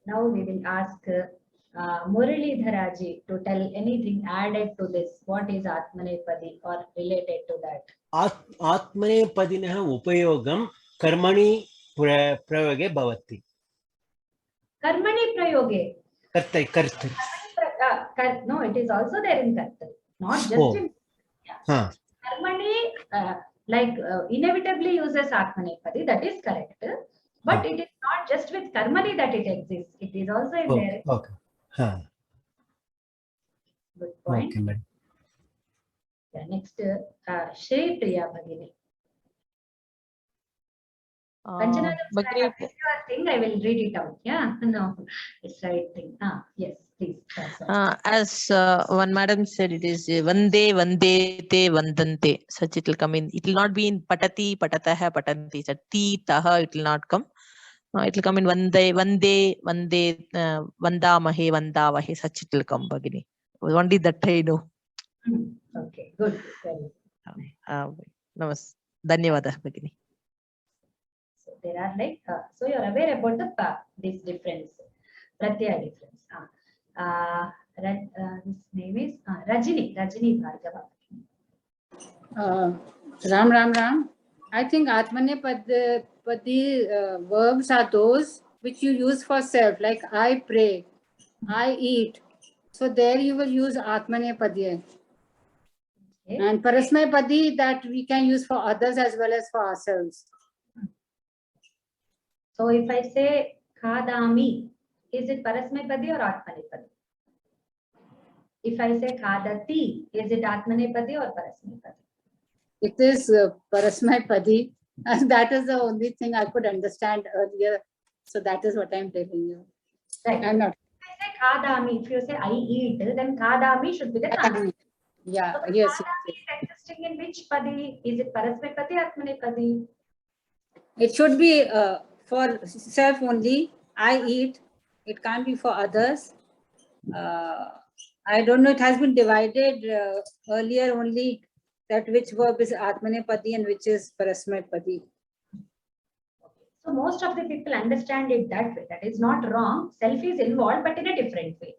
now we will ask Murali Dharaji to tell anything added to this. What is Atmanepadi or related to that? आत्मनेपदिनः उपयोगं कर्मणि प्रयोगे भवति. Karmani prayoge. कर्तरि. No, it is also there in Kartari, not just in. Yeah. Karmani, inevitably uses Atmanepadi. That is correct. But it is not just with Karmani that it exists. It is also in there. Okay. Good point. Okay, madam. Yeah, next, Sri Priya Bhagini. Kanchana, your thing, I will read it out. Yeah, no, it's right thing. Yes, please. As one madam said, it is vande, vandete, vandante. Such it will come in. It will not be in patati, patataha, patanti. Ti, taha, it will not come. It will come in vande, vandamahe, vandavahe. Such it will come, Bhagini. Only that I know. Okay, good. Namaste. Dhanyavada, Bhagini. So there are so you are aware about this difference, pratyaya difference. His name is Rajini Bhargava. Ram. I think Atmanepadi verbs are those which you use for self, like I pray, I eat. So there you will use Atmanepadi. Okay. And Parasmaipadi that we can use for others as well as for ourselves. So if I say Khadami, is it Parasmaipadi or Atmanepadi? If I say Khadati, is it Atmanepadi or Parasmaipadi? It is Parasmaipadi, and that is the only thing I could understand earlier. So that is what I'm telling you. Right. I'm not. If I say Khadami, if you say I eat, then Khadami should be the Khadami. Yeah, so yes. Khadami is existing in which Padi? Is it Parasmaipadi or Atmanepadi? It should be for self only. I eat. It can't be for others. I don't know. It has been divided earlier only that which verb is Atmanepadi and which is Parasmaipadi. So most of the people understand it that way. That is not wrong. Self is involved, but in a different way.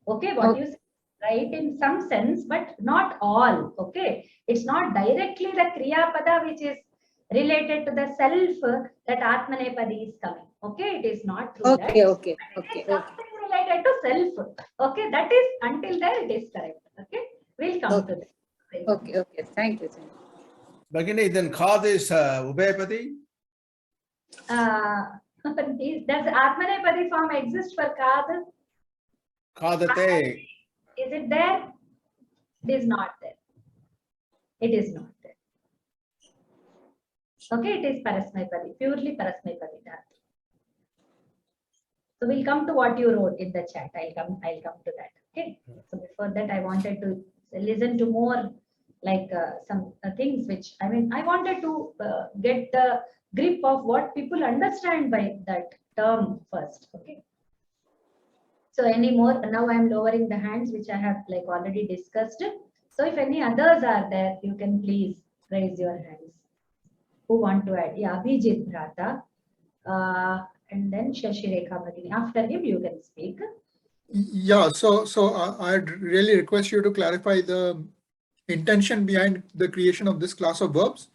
Okay, what you say, right, in some sense, but not all. Okay, it's not directly the Kriya Pada which is related to the self that Atmanepadi is coming. Okay, it is not through that. Okay. Something related to self. Okay, that is, until there it is correct. Okay, we'll come to that. Okay. Thank you. Bhagini, then Khad is Ubhayapadi? Does Atmanepadi form exist for Khad? Khadate. Is it there? It is not there. It is not there. Okay, it is Parasmaipadi, purely Parasmaipadi. So we'll come to what you wrote in the chat. I'll come to that. Okay. So before that, I wanted to listen to more like some things which I wanted to get the grip of what people understand by that term first. Okay. So any more? Now I'm lowering the hands which I have like already discussed. So if any others are there, you can please raise your hands. Who want to add? Yeah, Abhijit Bhrata. And then Shashireka Bhagini. After him, you can speak. Yeah, so I'd really request you to clarify the intention behind the creation of this class of verbs,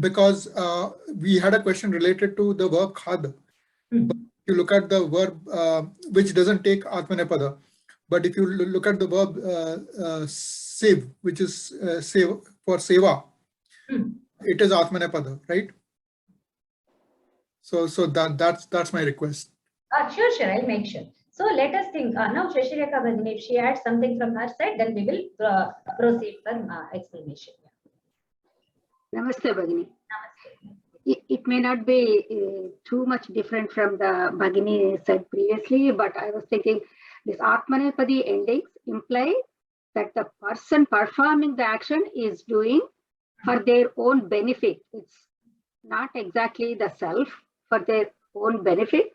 because we had a question related to the verb khad. But if you look at the verb which doesn't take Atmanepada, but if you look at the verb sev, which is for seva, it is Atmanepada, right? So that's my request. Sure, I'll make sure. So let us think. Now Shashireka Bhagini, if she adds something from her side, then we will proceed for explanation. Namaste, Bhagini. It may not be too much different from the Bhagini said previously, but I was thinking this Atmanepadi endings imply that the person performing the action is doing for their own benefit. It's not exactly the self, for their own benefit.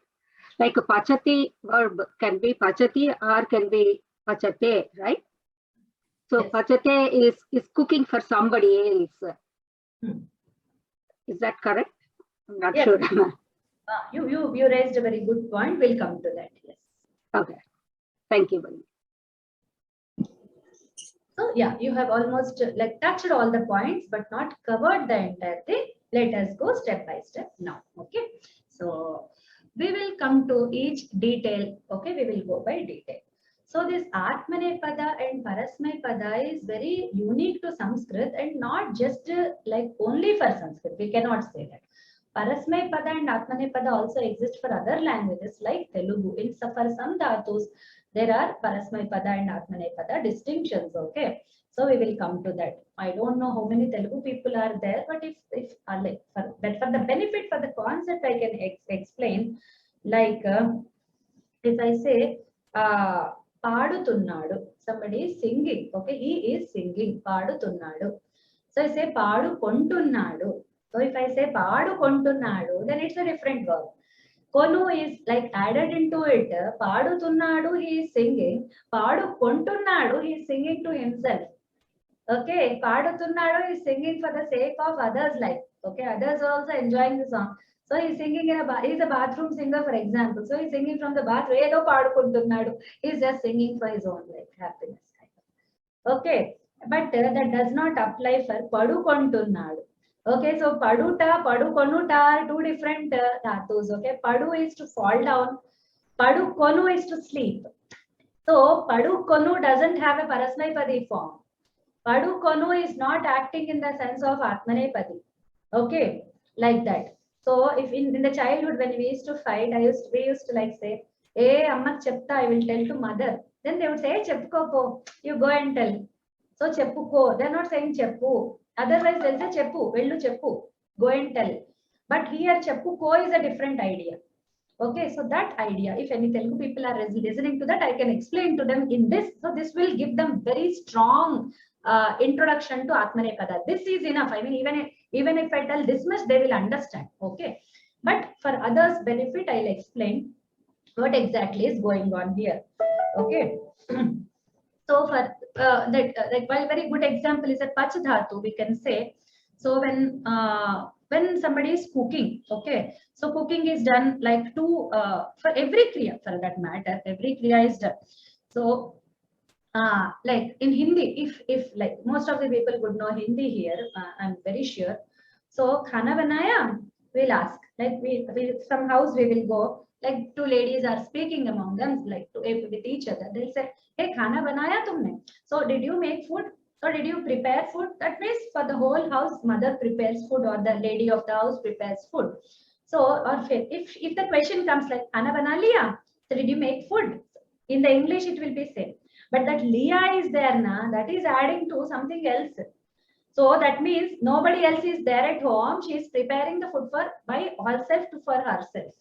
Like a pachati verb can be pachati or can be pachate, right? So yes. Pachate is cooking for somebody else. Is that correct? I'm not sure. You raised a very good point. We'll come to that. Yes. Okay. Thank you, Bhagini. So yeah, you have almost like touched all the points, but not covered the entire thing. Let us go step by step now. Okay. So we will come to each detail. Okay, we will go by detail. So this Atmanepada and Parasmaipada is very unique to Sanskrit and not just like only for Sanskrit. We cannot say that. Parasmaipada and Atmanepada also exist for other languages like Telugu. In for some dhatus, there are Parasmaipada and Atmanepada distinctions. Okay. So we will come to that. I don't know how many Telugu people are there, but if for the benefit for the concept, I can explain. Like if I say Padutunnadu, somebody is singing. Okay, he is singing. Padutunnadu. So I say Padu Kontunnadu. So if I say Padu Kontunnadu, then it's a different verb. Konu is like added into it. Padutunnadu, he is singing. Padu Kontunnadu, he is singing to himself. Okay, Padutunnadu is singing for the sake of others' life. Okay, others are also enjoying the song. So he's singing in he's a bathroom singer, for example. So he's singing from the bathroom. Edo Padukuntunnadu. He's just singing for his own life, happiness. Okay, but that does not apply for Padukontunnadu. Okay, so Paduta, Padukonuta are two different dhatus. Okay, Padu is to fall down. Padukonu is to sleep. So Padukonu doesn't have a Parasmaipadi form. Padukonu is not acting in the sense of Atmanepadi. Okay, like that. So if in the childhood when we used to fight, we used to like say, "Hey, Amma chepta, I will tell to mother." Then they would say, "Hey, cheppuko po, you go and tell." So cheppuko, they're not saying cheppu. Otherwise they'll say cheppu, vellu cheppu, go and tell. But here cheppuko is a different idea. Okay, so that idea, if any Telugu people are listening to that, I can explain to them in this. So this will give them very strong introduction to Atmanepada. This is enough. I mean, even if I tell this much, they will understand. Okay, but for others' benefit, I'll explain what exactly is going on here. Okay. So for like one very good example is a pach dhatu, we can say. So when somebody is cooking, okay, so cooking is done like for every kriya, for that matter, every kriya is done. So like in Hindi, if like most of the people would know Hindi here, I'm very sure. So khana banaya, we'll ask, like we some house we will go, like two ladies are speaking among them, like with each other. They'll say, hey, khana banaya tumne? So did you make food? Or did you prepare food? That means for the whole house, mother prepares food or the lady of the house prepares food. So, or if the question comes like khana bana liya, so did you make food? In the English, it will be same. But that liya is there na, that is adding to something else. So that means nobody else is there at home. She is preparing the food by herself for herself.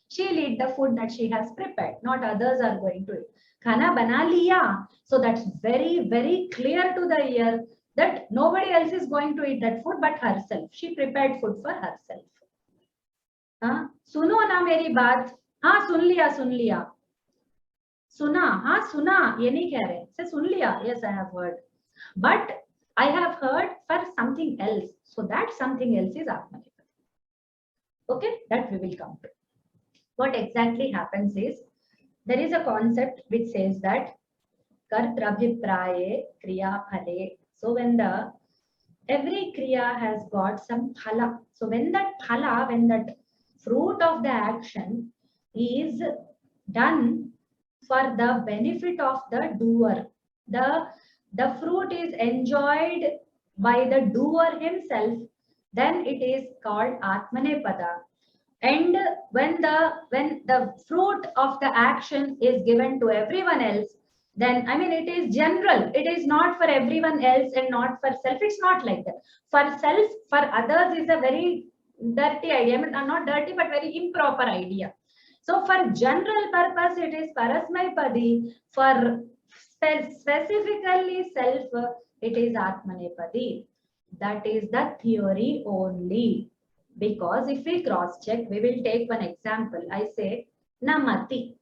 She'll eat the food that she has prepared, not others are going to eat. Khana bana liya. So that's very, very clear to the ear that nobody else is going to eat that food but herself. She prepared food for herself. Suno na meri baat. हाँ सुन लिया सुना हाँ सुना ये नहीं कह रहे से सुन लिया yes I have heard but I have heard for something else, so that something else is Atmanepada. Okay, that we will come to. What exactly happens is there is a concept which says that kartrabhipraye kriya phale. So when every kriya has got some phala. So when that phala, when that fruit of the action is done for the benefit of the doer, the fruit is enjoyed by the doer himself, then it is called Atmanepada. And when the fruit of the action is given to everyone else, then I mean it is general. It is not for everyone else and not for self. It's not like that. For self, for others is a very dirty idea. I mean, not dirty, but very improper idea. So for general purpose, it is Parasmaipadi. For specifically self, it is Atmanepadi. That is the theory only. Because if we cross check, we will take one example. I say Namati,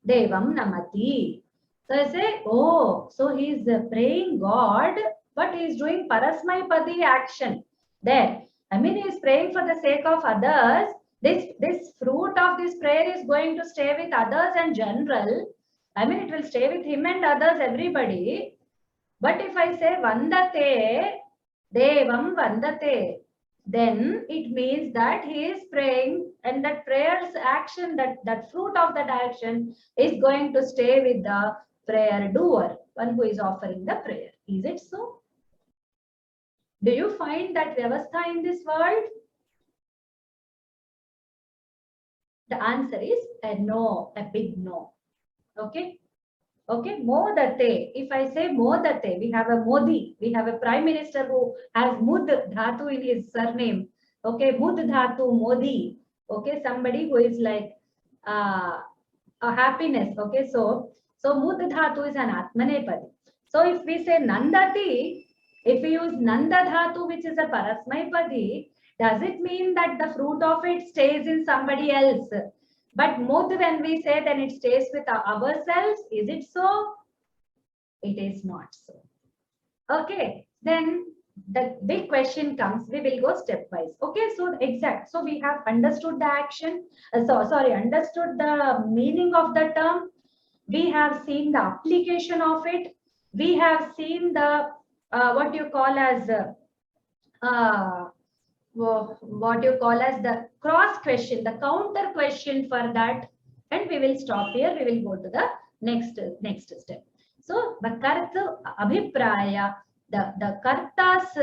Devam Namati. So I say, oh, so he is praying God, but he is doing Parasmaipadi action. There, I mean, he is praying for the sake of others. This fruit of this prayer is going to stay with others and general. I mean, it will stay with him and others, everybody. But if I say Vandate, Devam Vandate, then it means that he is praying and that prayer's action, that fruit of that action is going to stay with the prayer doer, one who is offering the prayer. Is it so? Do you find that vyavastha in this world? The answer is a no, a big no. Okay. Okay, Modate. If I say Modate, we have a Modi. We have a prime minister who has Mud Dhatu in his surname. Okay, Mud Dhatu, Modi. Okay, somebody who is like a happiness. Okay, so Mud Dhatu is an Atmanepadi. So if we say Nandati, if we use Nanda Dhatu, which is a Parasmaipadi, does it mean that the fruit of it stays in somebody else? But Mud, when we say, then it stays with ourselves. Is it so? It is not so. Okay, then the big question comes. We will go stepwise. Okay, so exact. So we have understood the action. Understood the meaning of the term. We have seen the application of it. We have seen the what you call as the cross question, the counter question for that, and we will stop here. We will go to the next step. So the karta abhipraya, the karta's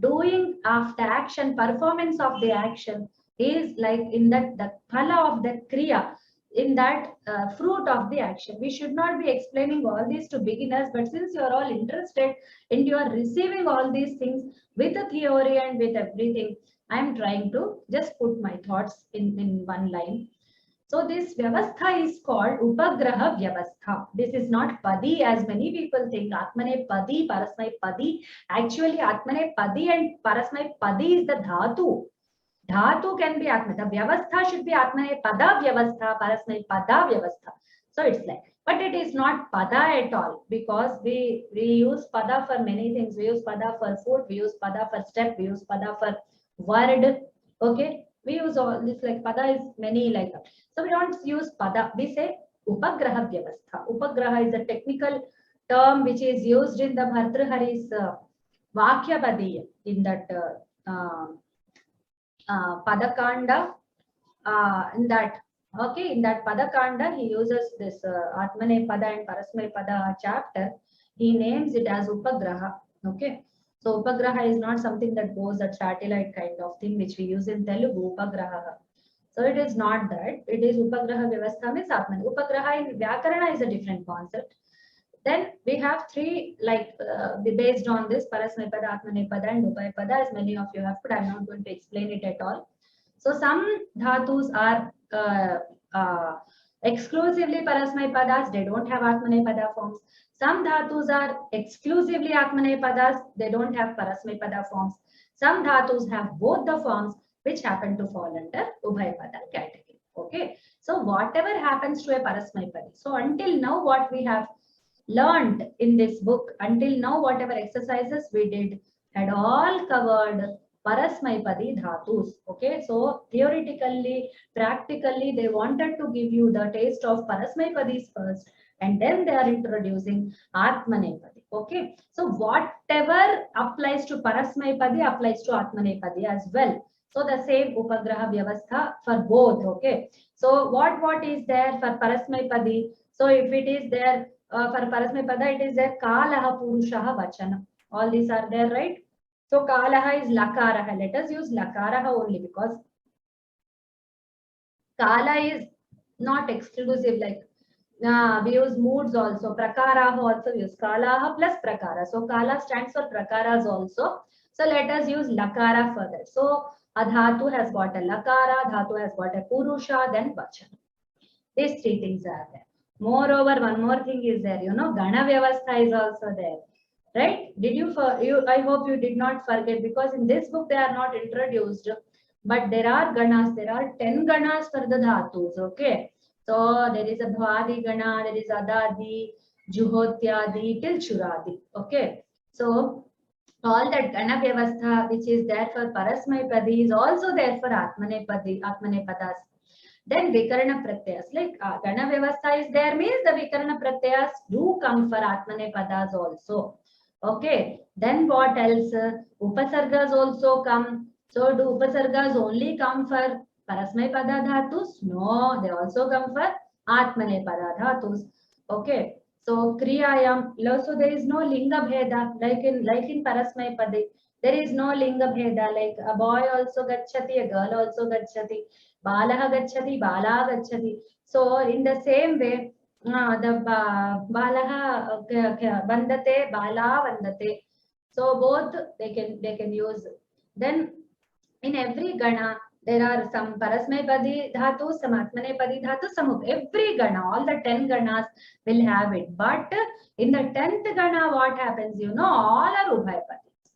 doing of the action, performance of the action is like in that the phala of the kriya, in that fruit of the action. We should not be explaining all these to beginners, but since you are all interested and you are receiving all these things with the theory and with everything, I am trying to just put my thoughts in one line. So this vyavastha is called upagraha vyavastha. This is not padi as many people think. Atmane padi, parasmai padi. Actually, atmane padi and parasmai padi is the dhatu. Dhatu can be atma. The vyavastha should be atmane pada vyavastha, parasmai pada vyavastha. So it's like, but it is not pada at all, because we use pada for many things. We use pada for food, we use pada for step, we use pada for word. Okay, we use all this, like pada is many like that. So we don't use pada, we say upagraha vyavastha. Upagraha is a technical term which is used in the Bhartrhari's Vakyapadiya, in that Padakanda, in that, okay, in that Padakanda, he uses this Atmanepada and Parasmapada chapter. He names it as Upagraha. Okay, so Upagraha is not something that goes a satellite kind of thing which we use in Telugu, Upagraha. So it is not that. It is Upagraha Vyavastha means Atman. Upagraha in Vyakarana is a different concept. Then we have three, like based on this Parasmapada, Atmanepada and Upayapada, as many of you have put. I'm not going to explain it at all. So some dhatus are exclusively Parasmapadas, they don't have Atmanepada forms. Some dhatus are exclusively Atmanepadas, they don't have Parasmapada forms. Some dhatus have both the forms, which happen to fall under Ubhayapada category. Okay, so whatever happens to a Parasmapadi. So until now, what we have learned in this book, until now, whatever exercises we did had all covered Parasmaipadi dhatus. Okay, so theoretically, practically, they wanted to give you the taste of Parasmaipadis first, and then they are introducing Atmanepadi. Okay, so whatever applies to Parasmaipadi applies to Atmanepadi as well. So the same Upagraha Vyavastha for both. Okay, so what is there for Parasmaipadi? So if it is there for Parasmapada, it is there Kalaha Purushaha Vachana. All these are there, right? So Kalaha is Lakaraha. Let us use Lakaraha only, because Kala is not exclusive. Like we use moods also. Prakaraha also use Kalaha plus Prakara. So Kala stands for Prakaras also. So let us use Lakara for that. So a dhatu has got a Lakara, dhatu has got a Purusha, then Vachana. These three things are there. Moreover, one more thing is there. You know, Gana Vyavastha is also there. Right? Did you, I hope you did not forget, because in this book they are not introduced, but there are ganas, there are 10 ganas for the dhatus. Okay, so there is a Bhavadi gana, there is Adadi, Juhotyadi till Churadi. Okay, so all that Gana Vyavastha which is there for Parasmaipadi is also there for Atmanepadas. Then Vikarana Pratyas, like Gana Vyavastha is there means the Vikarana Pratyas do come for Atmanepadas also. Okay, then what else? Upasargas also come. So do Upasargas only come for Parasmaipada dhatus? No, they also come for Atmanepada dhatus. Okay, so Kriyayam, so there is no Linga Bheda, like in Parasmaipadi. There is no Linga Bheda, like a boy also gacchati, a girl also gacchati, Balaha gacchati, Bala gacchati. So in the same way, the Balaha Vandate, Bala Vandate. So both they can use. Then in every Gana, there are some Parasmaipadi dhatu, some Atmanepadi dhatu, some of every Gana, all the 10 Ganas will have it. But in the 10th Gana, what happens? You know, all are Ubhayapadis.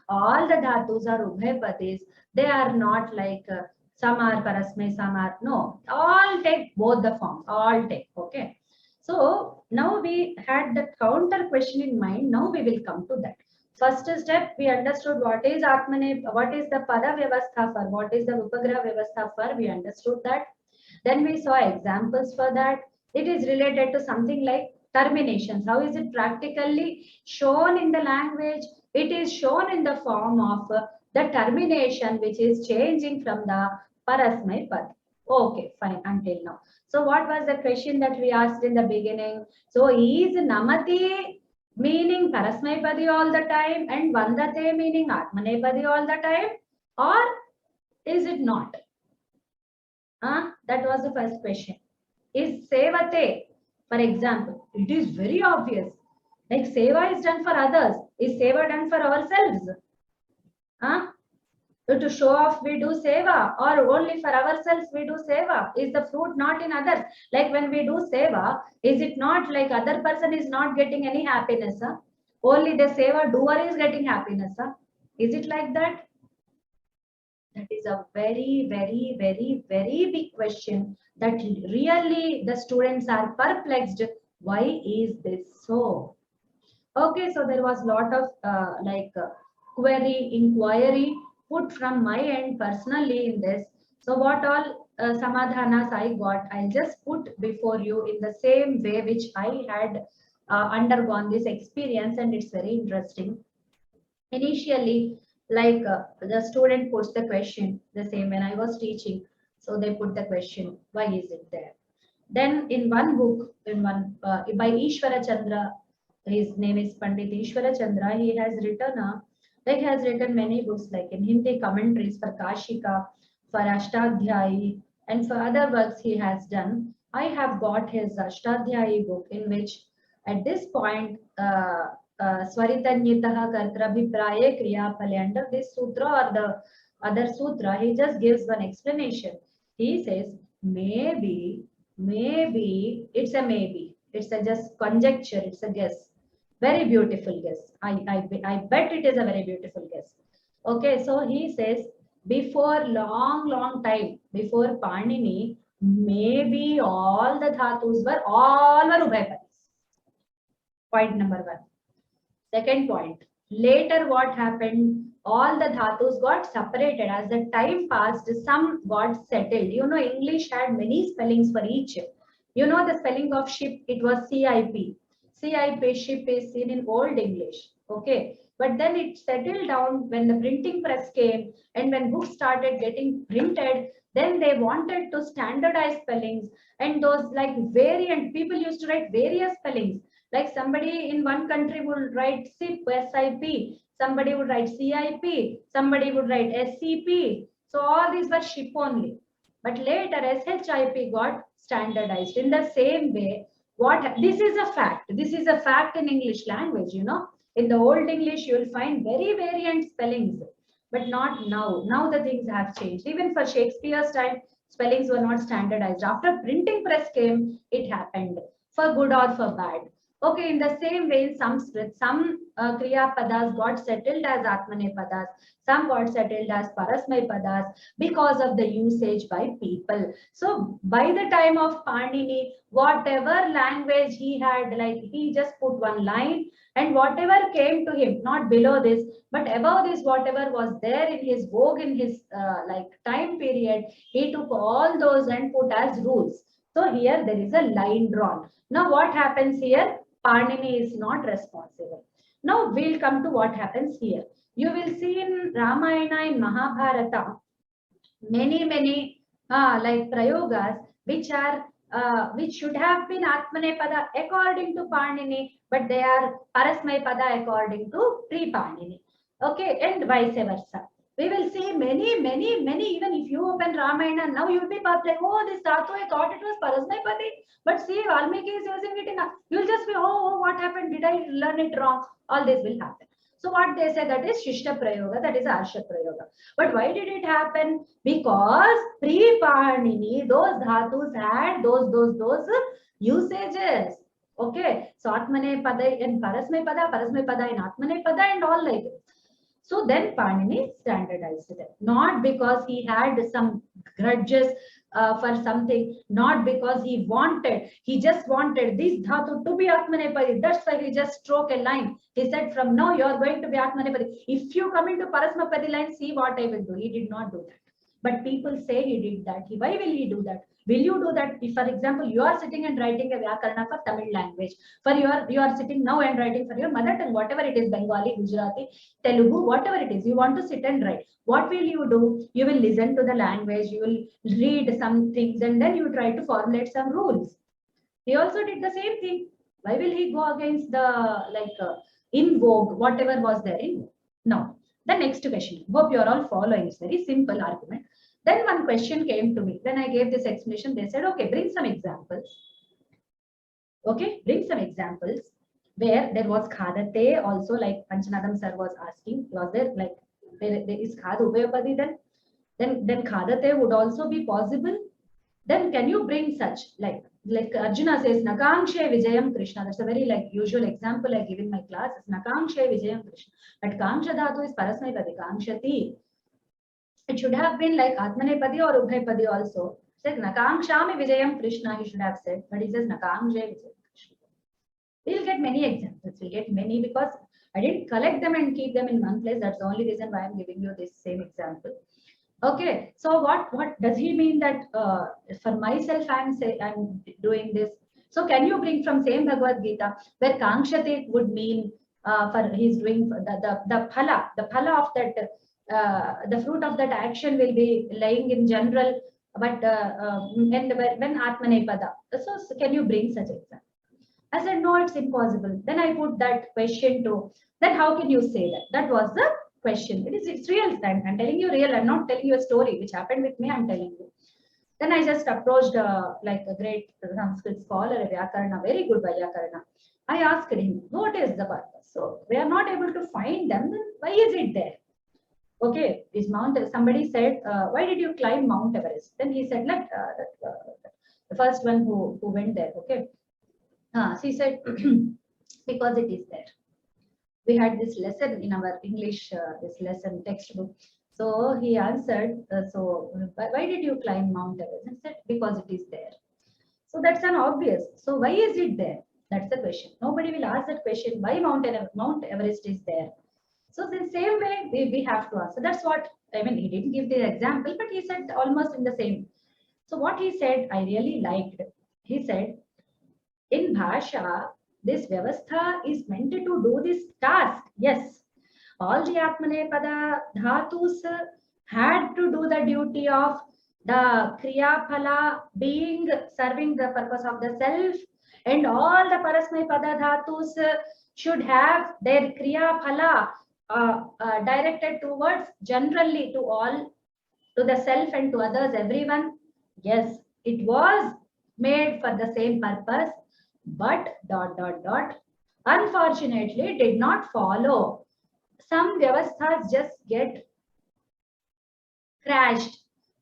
All the dhatus are Ubhayapadis. They are not like some are Parasmai, some are no. All take both the forms. All take. Okay. So now we had the counter question in mind. Now we will come to that. First step, we understood what is Atmane, what is the Pada Vyavastha for, what is the Upagraha Vyavastha for. We understood that. Then we saw examples for that. It is related to something like terminations. How is it practically shown in the language? It is shown in the form of the termination, which is changing from the Parasmai Pad. Okay, fine, until now. So what was the question that we asked in the beginning? So is Namati meaning Parasmaipadi all the time and Vandate meaning Atmanepadi all the time, or is it not? That was the first question. Is Sevate, for example, it is very obvious. Like Seva is done for others. Is Seva done for ourselves? To show off we do Seva, or only for ourselves we do Seva? Is the fruit not in others? Like when we do Seva, is it not like other person is not getting any happiness? Only the Seva doer is getting happiness. Is it like that? That is a very, very, very, very big question that really the students are perplexed. Why is this so? Okay, so there was lot of inquiry put from my end personally in this. So what all samadhanas I got, I'll just put before you in the same way which I had undergone this experience, and it's very interesting. Initially, the student puts the question the same when I was teaching. So they put the question, why is it there? Then in one book, by Ishwara Chandra, his name is Pandit Ishwara Chandra, he has written many books like in Hindi commentaries for Kashika, for Ashtadhyayi, and for other works he has done. I have got his Ashtadhyayi book, in which at this point Swaritanyitaha Kartrabhipraye Kriyaphale, under this sutra or the other sutra, he just gives one explanation. He says, maybe, it's a maybe. It's a just conjecture, it's a guess. Very beautiful guess. I bet it is a very beautiful guess. Okay, so he says, before long time, before Panini, maybe all the dhatus were Ubhayapadi. Point number one. Second point, later what happened? All the dhatus got separated. As the time passed, some got settled. You know, English had many spellings for each. You know, the spelling of ship, it was CIP. CIP, ship, is seen in Old English. Okay. But then it settled down when the printing press came, and when books started getting printed, then they wanted to standardize spellings, and those like variant, people used to write various spellings. Like somebody in one country would write SIP, SIP, somebody would write CIP, somebody would write SCP. So all these were ship only. But later SHIP got standardized. In the same way, this is a fact. This is a fact in English language, you know. In the Old English, you will find very variant spellings, but not now. Now the things have changed. Even for Shakespeare's time, spellings were not standardized. After printing press came, it happened, for good or for bad. Okay, in the same way in Sanskrit, some Kriya Padas got settled as Atmanepadas, some got settled as Parasmaipadas because of the usage by people. So by the time of Panini, whatever language he had, like he just put one line, and whatever came to him, not below this, but above this, whatever was there in his vogue in his time period, he took all those and put as rules. So here there is a line drawn. Now what happens here? Panini is not responsible. Now we'll come to what happens here. You will see in Ramayana, in Mahabharata, many prayogas which should have been Atmanepada according to Panini, but they are Parasmaipada according to pre-Panini. Okay, and vice versa. We will see many, even if you open Ramayana, now you will be like, oh, this dhatu, I thought it was Parasmaipadi, but see, Valmiki is using it in, you will just be, oh, what happened? Did I learn it wrong? All this will happen. So what they say, that is Shishta Prayoga, that is Arsha Prayoga. But why did it happen? Because pre-Panini, those dhatus had those usages. Okay, so Atmanepada and Parasmaipada and Atmanepada and all like this. So then Panini standardized it, not because he had some grudges for something, not because he just wanted this dhatu to be Atmanepadi. That's why he just struck a line. He said, from now you are going to be Atmanepadi. If you come into Parasmapadi line, see what I will do. He did not do that. But people say he did that. Why will he do that? Will you do that? If, for example, you are sitting and writing a Vyakarana for Tamil language, you are sitting now and writing for your mother tongue, whatever it is, Bengali, Gujarati, Telugu, whatever it is, you want to sit and write. What will you do? You will listen to the language, you will read some things, and then you try to formulate some rules. He also did the same thing. Why will he go against the in vogue, whatever was there in vogue? Now, the next question. Hope you are all following. It's very simple argument. Then one question came to me. When I gave this explanation, they said, okay, bring some examples. Okay, bring some examples where there was khadate also, like Panchanadam sir was asking. Was there like there is khad ubhayapadi then khadate would also be possible? Then can you bring such like Arjuna says Nakangshe Vijayam Krishna. That's a very usual example I give in my class. It's Nakangshe Vijayam Krishna. But Kangsha dhatu is Parasmaipadi, Kangshati. It should have been like Atmanepadi or Ubhayapadi also. Said Nakangshami Vijayam Krishna, he should have said, but he says Nakangje Vijayam Krishna. We'll get many examples. We'll get many because I didn't collect them and keep them in one place. That's the only reason why I'm giving you this same example. Okay, so what does he mean that for myself I'm doing this? So can you bring from same Bhagavad Gita where Kangshate would mean for he's doing the phala of that the fruit of that action will be lying in general, but when Atmanepada. So can you bring such example? I said no, it's impossible. Then I put that question to. Then how can you say that? That was the question. It's real time. I'm telling you real. I'm not telling you a story which happened with me. I'm telling you. Then I just approached like a great Sanskrit scholar, a Vyakarana, very good Vyakarana. I asked him, what is the purpose? So we are not able to find them. Then why is it there? Okay, is Mount. Somebody said, why did you climb Mount Everest? Then he said, like the first one who went there. Okay, she said because it is there. We had this lesson in our English, this lesson textbook. So he answered, so why did you climb Mount Everest? And said, because it is there. So that's an obvious. So why is it there? That's the question. Nobody will ask that question, why Mount Everest is there? So the same way we have to answer. That's what, I mean, he didn't give the example, but he said almost in the same. So what he said, I really liked. He said, in Bhasha, this Vyavastha is meant to do this task. Yes, all the Atmanepada dhatus had to do the duty of the Kriya Phala being serving the purpose of the self, and all the Parasmaipada dhatus should have their Kriya Phala directed towards generally to all, to the self and to others, everyone. Yes, it was made for the same purpose, but ... unfortunately did not follow. Some vyavasthas just get crashed,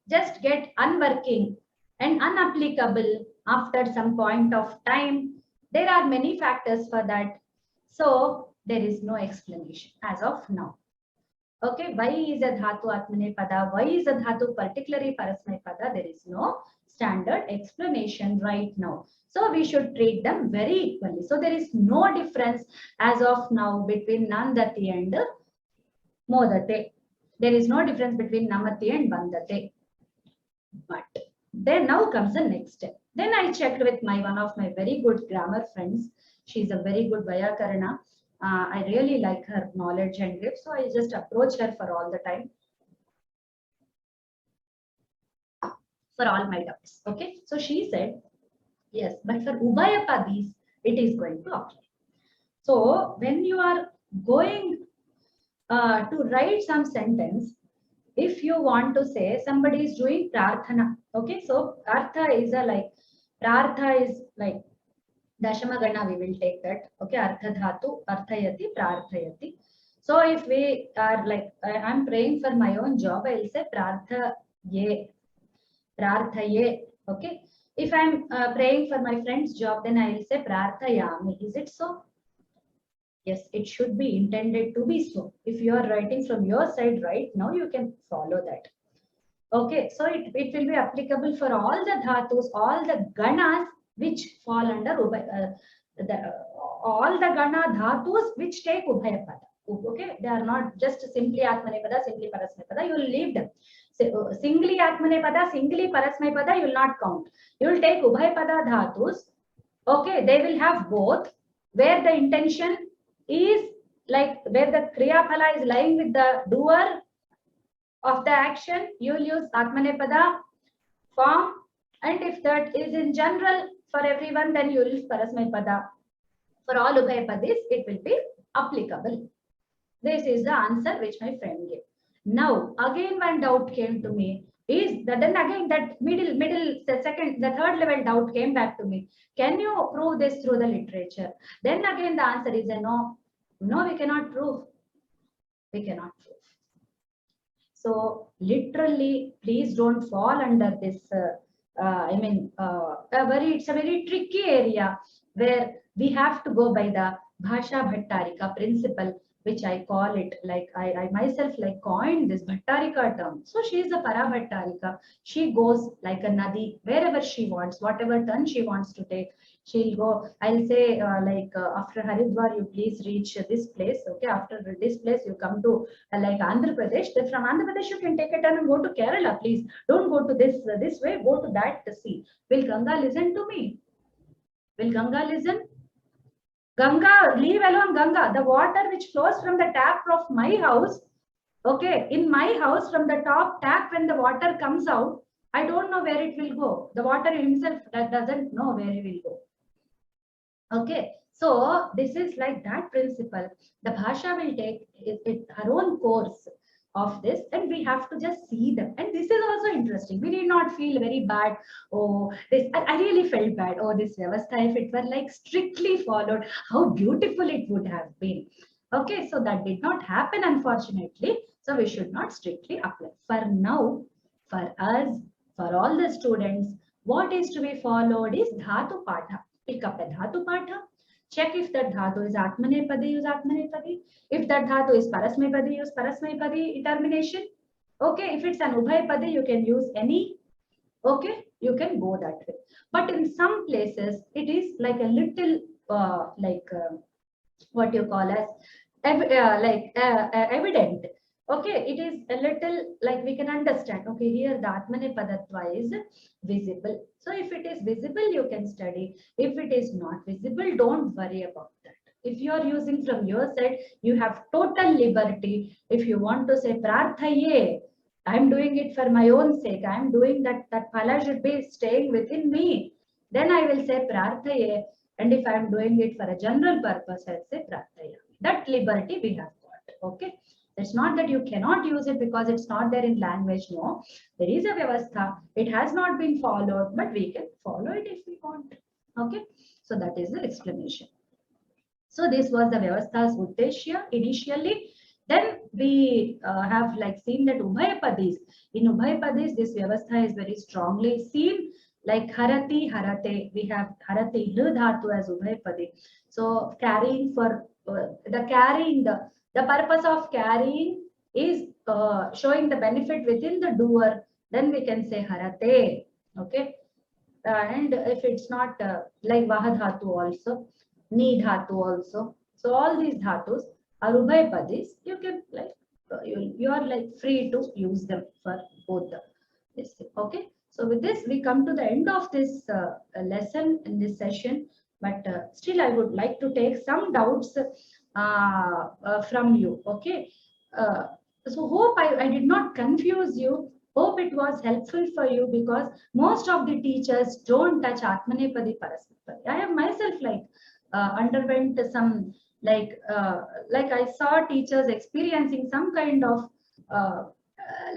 just get unworking and unapplicable after some point of time. There are many factors for that. So there is no explanation as of now. Okay, why is a dhatu Atmanepada? Why is a dhatu particularly Parasmaipada? There is no standard explanation right now. So we should treat them very equally. So there is no difference as of now between Nandati and Modate. There is no difference between Namati and Bandate. But then now comes the next step. Then I checked with one of my very good grammar friends. She's a very good Vyakarana. I really like her knowledge and grip. So I just approached her for all the time. For all my doubts. Okay. So she said, yes, but for Ubhayapadis, it is going to apply. So when you are going to write some sentence, if you want to say somebody is doing prarthana, okay, so artha is prartha is like Dashama Gana, we will take that, okay, artha dhatu, arthayati, prarthayati. So if we are like, I'm praying for my own job, I will say prarthaye, okay. If I'm praying for my friend's job, then I will say prarthayami. Is it so? Yes, it should be intended to be so. If you are writing from your side right now, you can follow that. Okay, so it will be applicable for all the dhatus, all the ganas which fall under all the gana dhatus which take Ubhayapada. Okay, they are not just simply Atmanepada, simply Parasmaipada. You will leave them. So, singly Atmanepada, singly Parasmaipada, you will not count. You will take Ubhayapada dhatus. Okay, they will have both, where the intention is like where the Kriya Phala is lying with the doer of the action, you will use Atmanepada form, and if that is in general for everyone, then you will use Parasmaipada. For all Ubhayapadis, it will be applicable. This is the answer which my friend gave. Now, again one doubt came to me. Is that then again that the third level doubt came back to me. Can you prove this through the literature? Then again the answer is a no. No, we cannot prove. We cannot prove. So literally, please don't fall under this. It's a very tricky area where we have to go by the Bhasha Bhattarika principle, which I call it, like I myself like coined this Bhattarika term. So she is a Para Bhattarika. She goes like a Nadi, wherever she wants, whatever turn she wants to take. She'll go, I'll say after Haridwar, you please reach this place. Okay, after this place, you come to like Andhra Pradesh. Then from Andhra Pradesh, you can take a turn and go to Kerala, please. Don't go to this way, go to that sea. Will Ganga listen to me? Will Ganga listen? Ganga, leave alone Ganga. The water which flows from the tap of my house, okay, in my house from the top tap, when the water comes out, I don't know where it will go. The water himself doesn't know where it will go. Okay, so this is like that principle. The Bhasha will take her own course of this, and we have to just see them. And this is also interesting. We need not feel very bad. Oh, this I really felt bad. Oh, this Vyavastha, if it were like strictly followed, how beautiful it would have been. Okay, so that did not happen, unfortunately. So we should not strictly apply. For now, for us, for all the students, what is to be followed is Dhatu Patha. Pick up a Dhatu Patha. Check if that Dhatu is Atmanepadi, use Atmanepadi. If that Dhatu is Parasmaipadi, use Parasmaipadi termination. Okay, if it's an Ubhayapadi, you can use any. Okay, you can go that way. But in some places, it is like a little what you call as evident. Okay, it is a little like we can understand. Okay, here the Atmanepadatva is visible. So if it is visible, you can study. If it is not visible, don't worry about that. If you are using from your side, you have total liberty. If you want to say Prarthaye, I'm doing it for my own sake. I'm doing that phala should be staying within me. Then I will say Prarthaye. And if I'm doing it for a general purpose, I'll say Prarthaya. That liberty we have got. Okay. It's not that you cannot use it because it's not there in language. No, there is a Vyavastha. It has not been followed, but we can follow it if we want. Okay. So that is the explanation. So this was the Vyavastha's Uddeshya initially. Then we have like seen that Ubhayapadis. In Ubhayapadis, this Vyavastha is very strongly seen. Like Harati, Harate, we have Harati, Dhatu as Ubhayapadi. So carrying for the carrying, the purpose of carrying is showing the benefit within the doer. Then we can say Harate. Okay. And if it's not like Vahadhatu also, Ni Dhatu also. So all these Dhatus are Ubhayapadis. You can like, you are like free to use them for both this thing. Okay. So with this, we come to the end of this lesson in this session. But still, I would like to take some doubts from you. Okay. So hope I did not confuse you. Hope it was helpful for you because most of the teachers don't touch Atmanepadi Parasmapadi. I have myself like underwent some like I saw teachers experiencing some kind of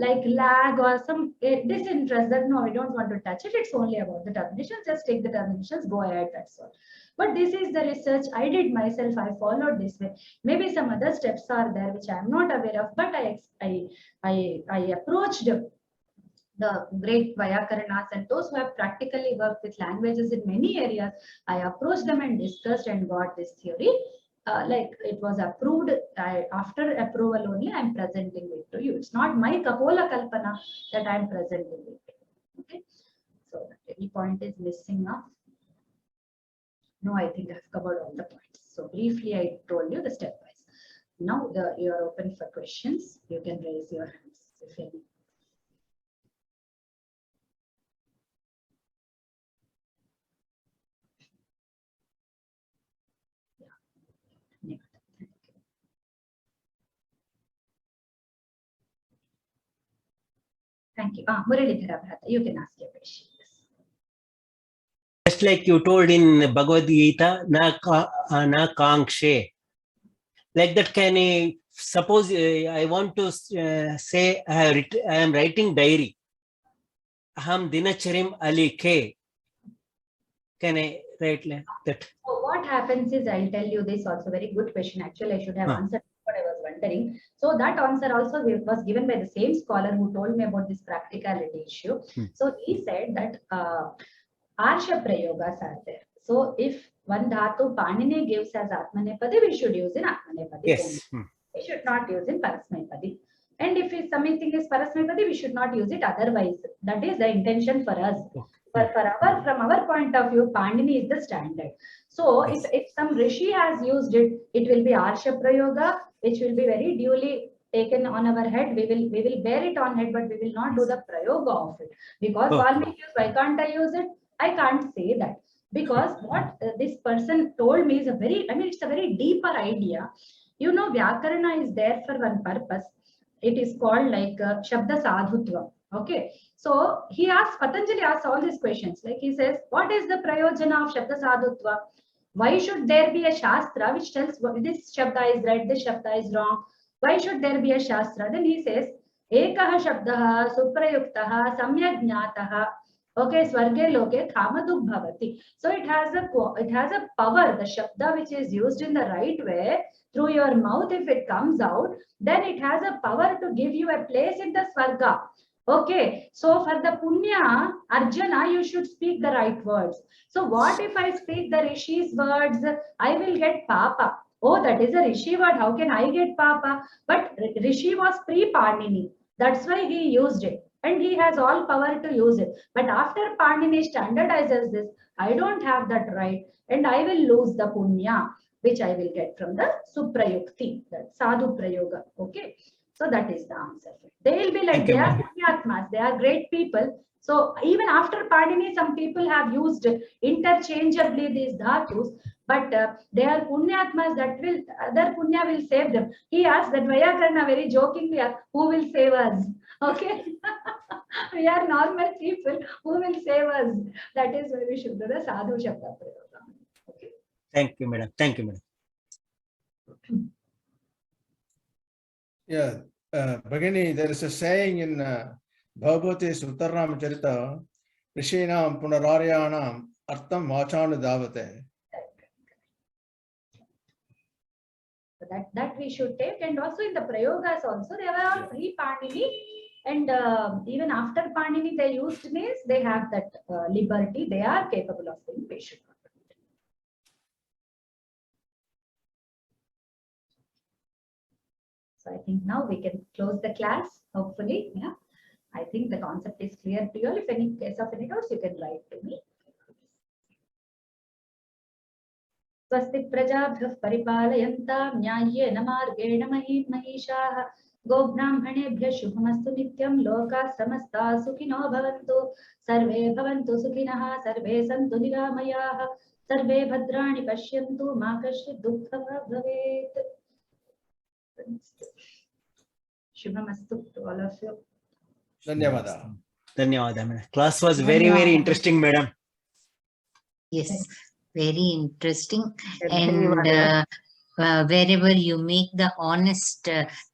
like lag or some disinterest that no, we don't want to touch it. It's only about the terminations. Just take the terminations, go ahead. That's all. But this is the research I did myself. I followed this way. Maybe some other steps are there which I am not aware of. But I approached the great Vyakaranas and those who have practically worked with languages in many areas. I approached them and discussed and got this theory. Like it was approved. After approval only, I'm presenting it to you. It's not my Kapola Kalpana that I'm presenting it. Okay. So any point is missing now? No, I think I've covered all the points. So briefly, I told you the stepwise. Now you are open for questions. You can raise your hands if any. Thank you. Muralidhara Bharata, you can ask your question. Just like you told in Bhagavad Gita, na kankshe. Like that, can I suppose I want to say I am writing diary. Aham dinacharim alikhe. Can I write like that? So what happens is, I'll tell you this also, very good question. Actually, I should have answered what I was wondering. So that answer also was given by the same scholar who told me about this practicality issue. So he said that Arsha Prayogas are there. So if one dhatu Panini gives as Atmanepadi, we should use in Atmanepadi. Yes. We should not use in Parasmaipadi. And if something is Parasmaipadi, we should not use it otherwise. That is the intention for us. From our point of view, Panini is the standard. So if some Rishi has used it, it will be Arsha Prayoga, which will be very duly taken on our head. We will bear it on head, but we will not do the Prayoga of it. Because Valmiki, why can't I use it? I can't say that. Because what this person told me is a very, it's a very deeper idea. You know, Vyakarana is there for one purpose. It is called like Shabda Sadhutva. Okay. So he asks, Patanjali asks all these questions. Like he says, what is the Prayojana of Shabda Sadhutva? Why should there be a Shastra which tells this Shabda is right, this Shabda is wrong? Why should there be a Shastra? Then he says, Ekaha Shabdaha Suprayuktaha Samyajnataha. Okay, Swarge Loke Kamaduk Bhavati. So it has a power, the Shabda which is used in the right way through your mouth, if it comes out, then it has a power to give you a place in the Swarga. Okay, so for the Punya, Arjuna, you should speak the right words. So what if I speak the Rishi's words? I will get Papa. Oh, that is a Rishi word. How can I get Papa? But Rishi was pre-Panini. That's why he used it. And he has all power to use it. But after Panini standardizes this, I don't have that right. And I will lose the Punya, which I will get from the Suprayukti, that Sadhu Prayoga. Okay. So that is the answer. They will be like, they are Punyatmas, they are great people. So even after Panini, some people have used interchangeably these dhatus, but they are Punyatmas, that will, other Punya will save them. He asked that Vyakarana very jokingly, who will save us? Okay. We are normal people, who will save us? That is why we should do the Sadhu Shabda Prayoga. Okay. Thank you, madam. Thank you, madam. Yeah, Bhagini, there is a saying in Bhagavati Sutaram Charita, Rishinam Punararyanam Artham Vachanu Davate. That we should take, and also in the Prayogas also, they were all pre-Panini, and even after Panini they used means they have that liberty, they are capable of being patient. So I think now we can close the class, hopefully. Yeah, I think the concept is clear to you all. If any case of any doubts, you can write to me. Swasti prajabhyah paripalayantam nyayena margena mahimahishah gobrahmanebhyah shubhamastu nityam loka samasta sukhino bhavantu sarve bhavantu sukhinah sarve santu niramayah sarve bhadrani pashyantu ma kaschid dukkha bhavet. Shubhamastu to all of you. Dhanyavada. Dhanyavada, madam. Class was very, very interesting, madam. Yes, very interesting. And wherever you make the honest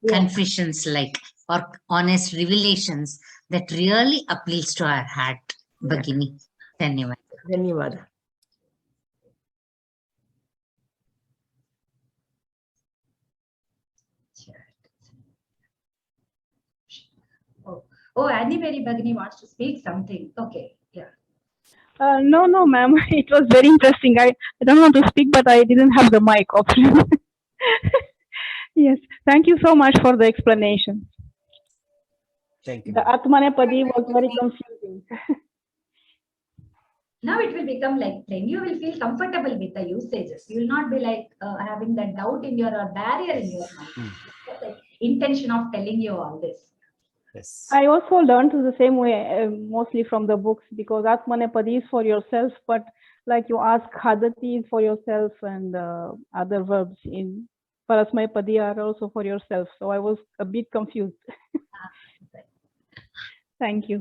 confessions like, or honest revelations, that really appeals to our heart, Bhagini. Dhanyavada. Dhanyavada. Oh, Annie Mary Bhagini wants to speak something. Okay, yeah. No, ma'am. It was very interesting. I don't want to speak, but I didn't have the mic option. Yes. Thank you so much for the explanation. Thank you. The Atmanepadi was very confusing. Now it will become like plain. You will feel comfortable with the usages. You will not be like having that doubt in your or barrier in your mind. That's the intention of telling you all this. Yes. I also learned the same way, mostly from the books, because Atmanepadi is for yourself, but like you ask, Hadati is for yourself, and other verbs in Parasmaipadi are also for yourself. So I was a bit confused. Thank you.